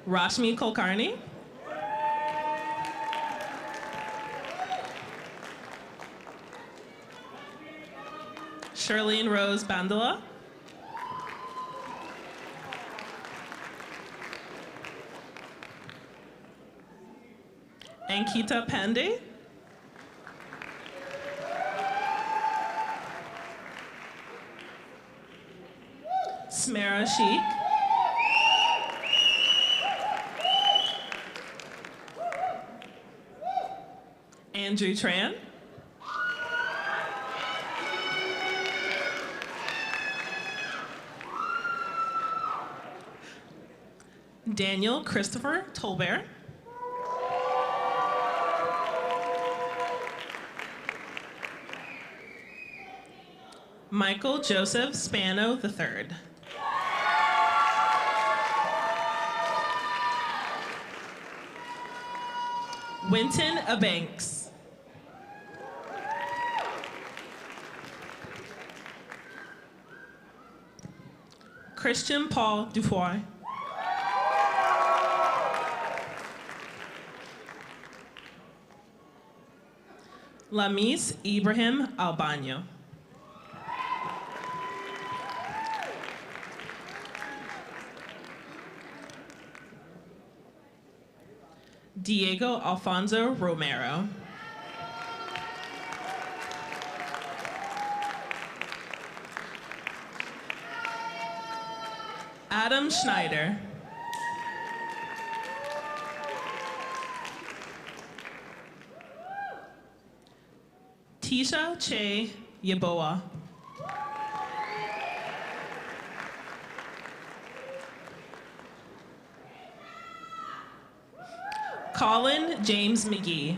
Rashmi Kulkarni. Shirlene Rose Bandala. Ankita Pandey. Smera Sheikh. Andrew Tran. Daniel Christopher Tolbear. Michael Joseph Spano III. Winton Abanks. Christian Paul Dufoy. Lamis Ibrahim Albano. Diego Alfonso Romero. Adam Schneider. Tisha Che Yeboah. Colin James McGee.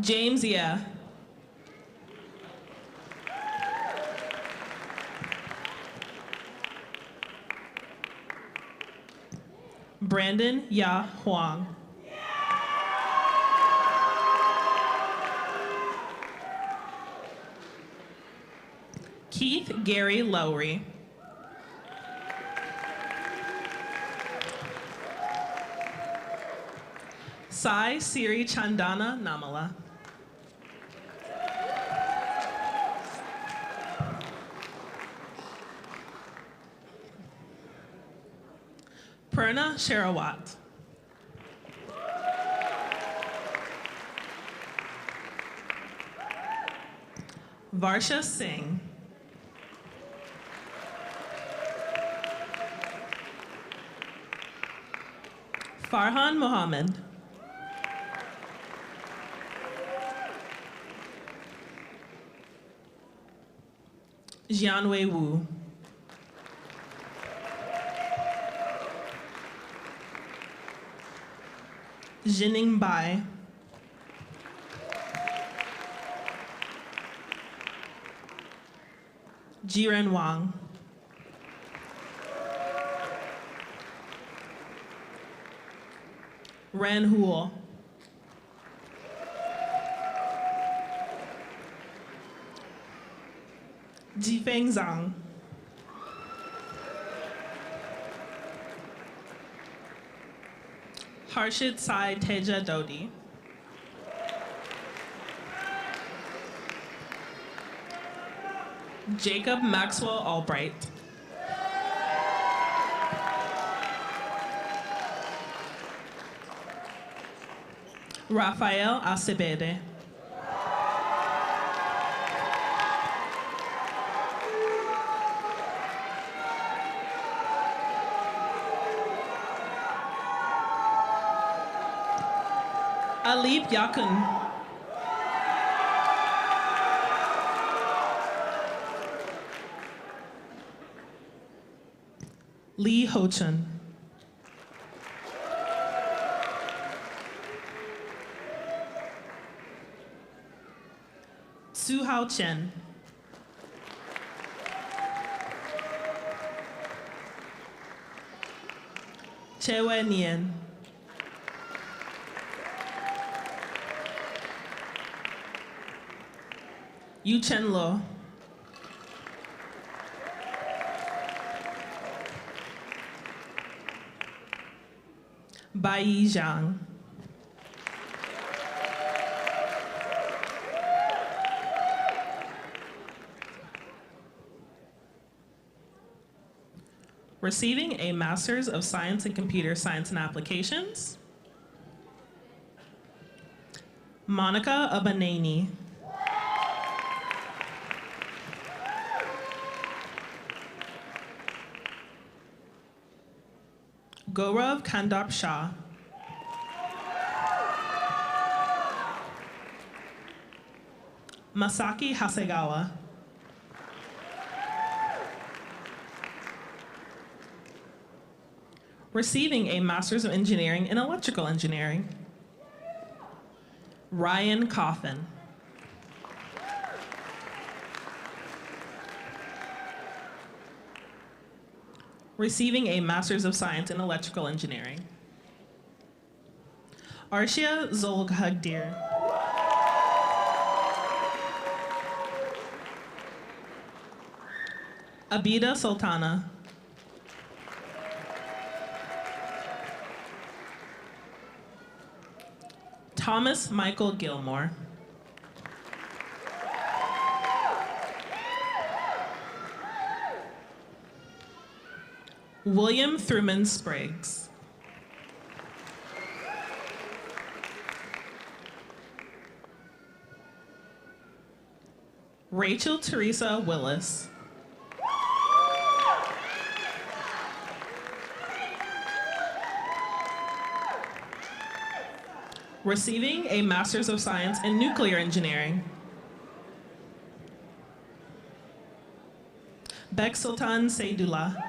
James Yeah. Brandon Ya Huang. Keith Gary Lowry. Sai Siri Chandana Namala. Purna Sherawat. Varsha Singh. Farhan Mohammed. Jianwei Wu. Jining Bai. Jiren Wang. Ran Huo. Jifeng Zhang. Harshit Sai Teja Dodi. Jacob Maxwell Albright. Rafael Acebede. Alip Yakun. Lee Ho-chun. Su Hao Chen. Chewe Nian. Yu Chen Lo. Bai Zhang. Receiving a Master's of Science in Computer Science and Applications, Monica Abaneni. Gaurav Kandap Shah. Masaki Hasegawa. Receiving a Master's of Engineering in Electrical Engineering, Ryan Coffin. Receiving a Master's of Science in Electrical Engineering, Arshia Zolghagdir. Abida Sultana. Thomas Michael Gilmore. William Thurman Spriggs. Rachel Teresa Willis. Receiving a Master's of Science in Nuclear Engineering, Bek Sultan Saidullah.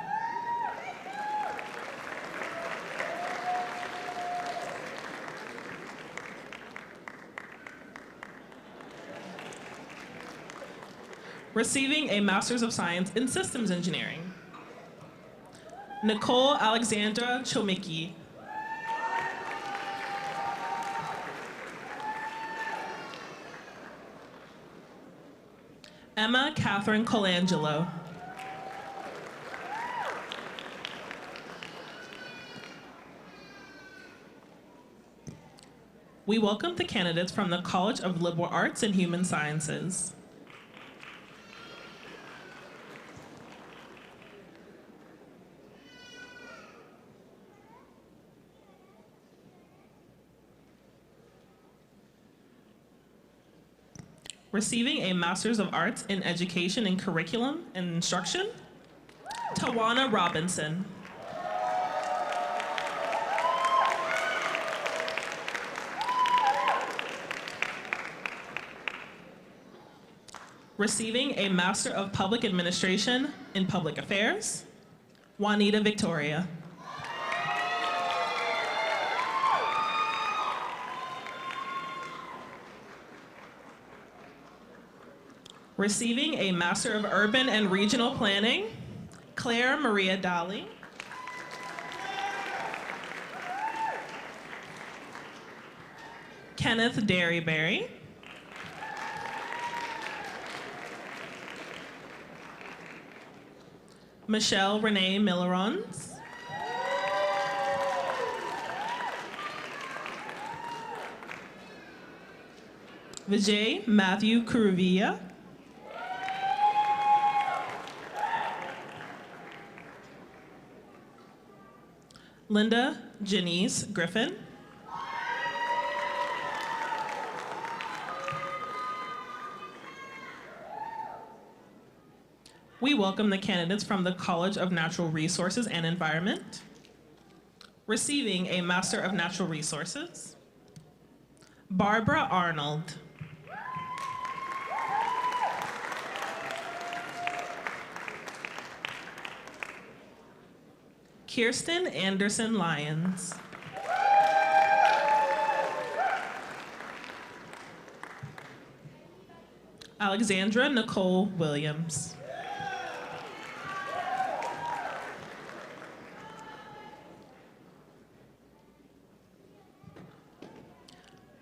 Receiving a Master's of Science in Systems Engineering, Nicole Alexandra Chomicki. Emma Catherine Colangelo. We welcome the candidates from the College of Liberal Arts and Human Sciences. Receiving a Master's of Arts in Education and Curriculum and Instruction, Tawana Robinson. Receiving a Master of Public Administration in Public Affairs, Juanita Victoria. Receiving a Master of Urban and Regional Planning, Claire Maria Dolly. Kenneth Derryberry. Michelle Renee Millerons. Vijay Matthew Kuruvilla. Linda Janice Griffin. We welcome the candidates from the College of Natural Resources and Environment. Receiving a Master of Natural Resources, Barbara Arnold. Kirsten Anderson Lyons. Alexandra Nicole Williams.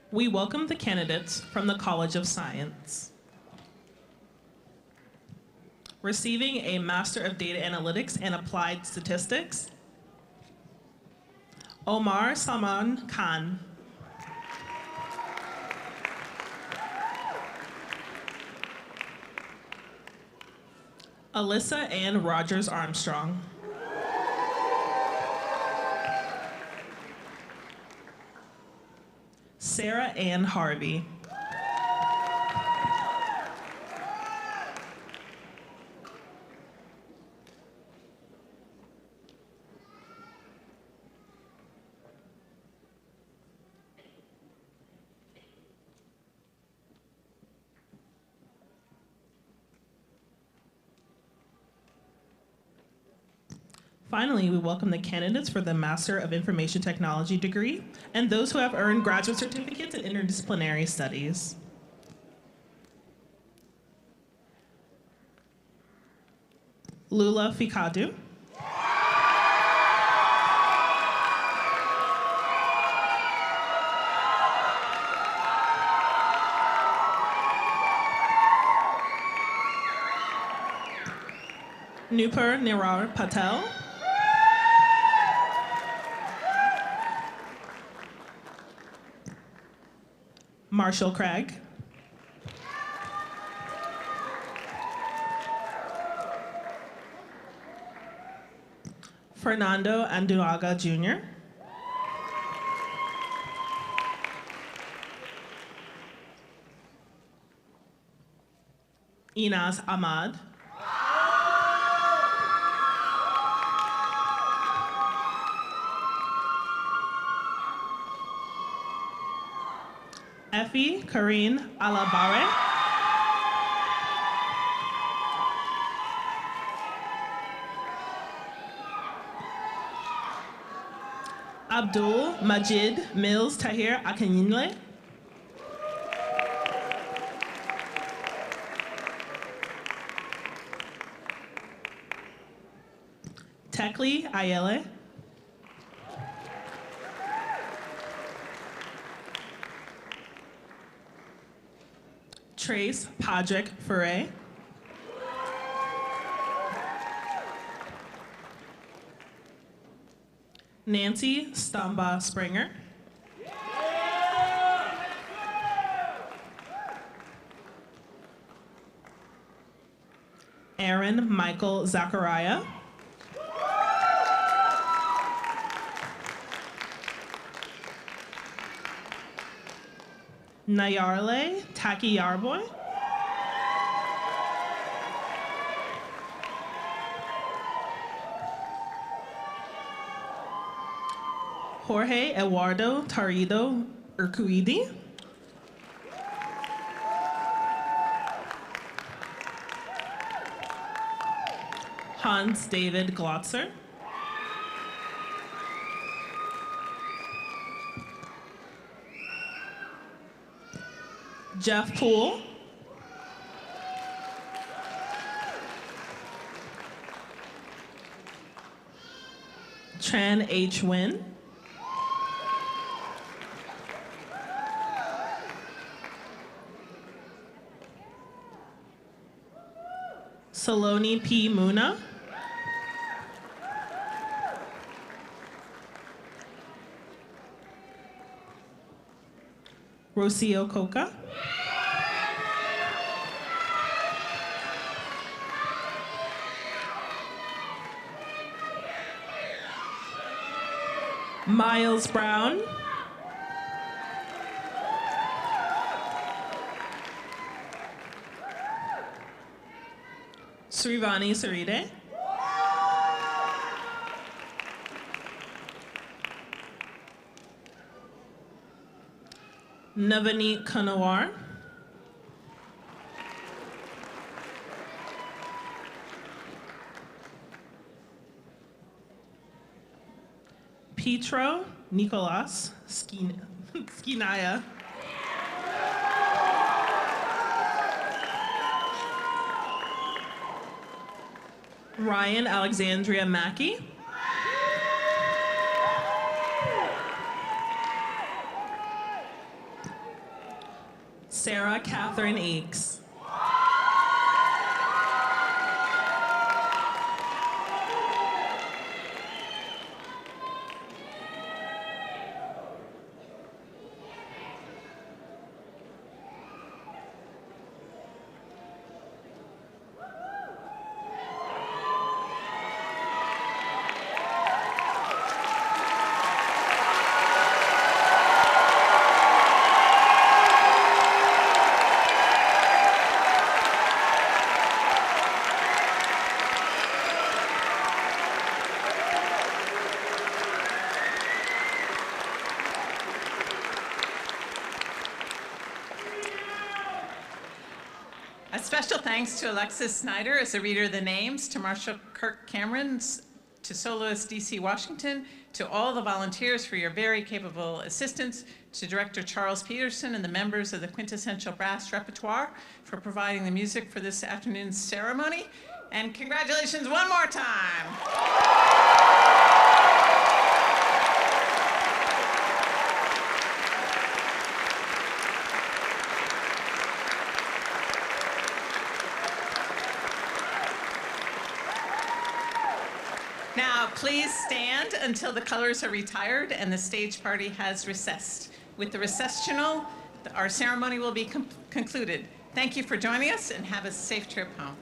We welcome the candidates from the College of Science. Receiving a Master of Data Analytics and Applied Statistics, Omar Salman Khan. Alyssa Ann Rogers Armstrong. Sarah Ann Harvey. Finally, we welcome the candidates for the Master of Information Technology degree and those who have earned graduate certificates in interdisciplinary studies. Lula Fikadu. Nupur Nirar Patel. Marshall Craig. Fernando Anduaga Jr. Inaz Ahmad. Effie Karine Alabare. Abdul Majid Mills Tahir Akanyinle. Tekli Ayele. Trace Podrick Foray. Nancy Stamba Springer. Aaron Michael Zachariah. Nayarle Taki Yarboy. Jorge Eduardo Tarido Urcuidi. Hans David Glotzer. Jeff Poole. Tran H. Wynn. Saloni P. Muna. Rocio Coca. Miles Brown. Srivani Saride. Navani Kanawar. Petro Nicolas Skinaya. Ryan Alexandria Mackey. Sarah Catherine Akes. A special thanks to Alexis Snyder as the reader of the names, to Marshall Kirk Cameron, to Soloist DC Washington, to all the volunteers for your very capable assistance, to Director Charles Peterson and the members of the Quintessential Brass Repertoire for providing the music for this afternoon's ceremony. And congratulations one more time. Now, please stand until the colors are retired and the stage party has recessed. With the recessional, our ceremony will be concluded. Thank you for joining us and have a safe trip home.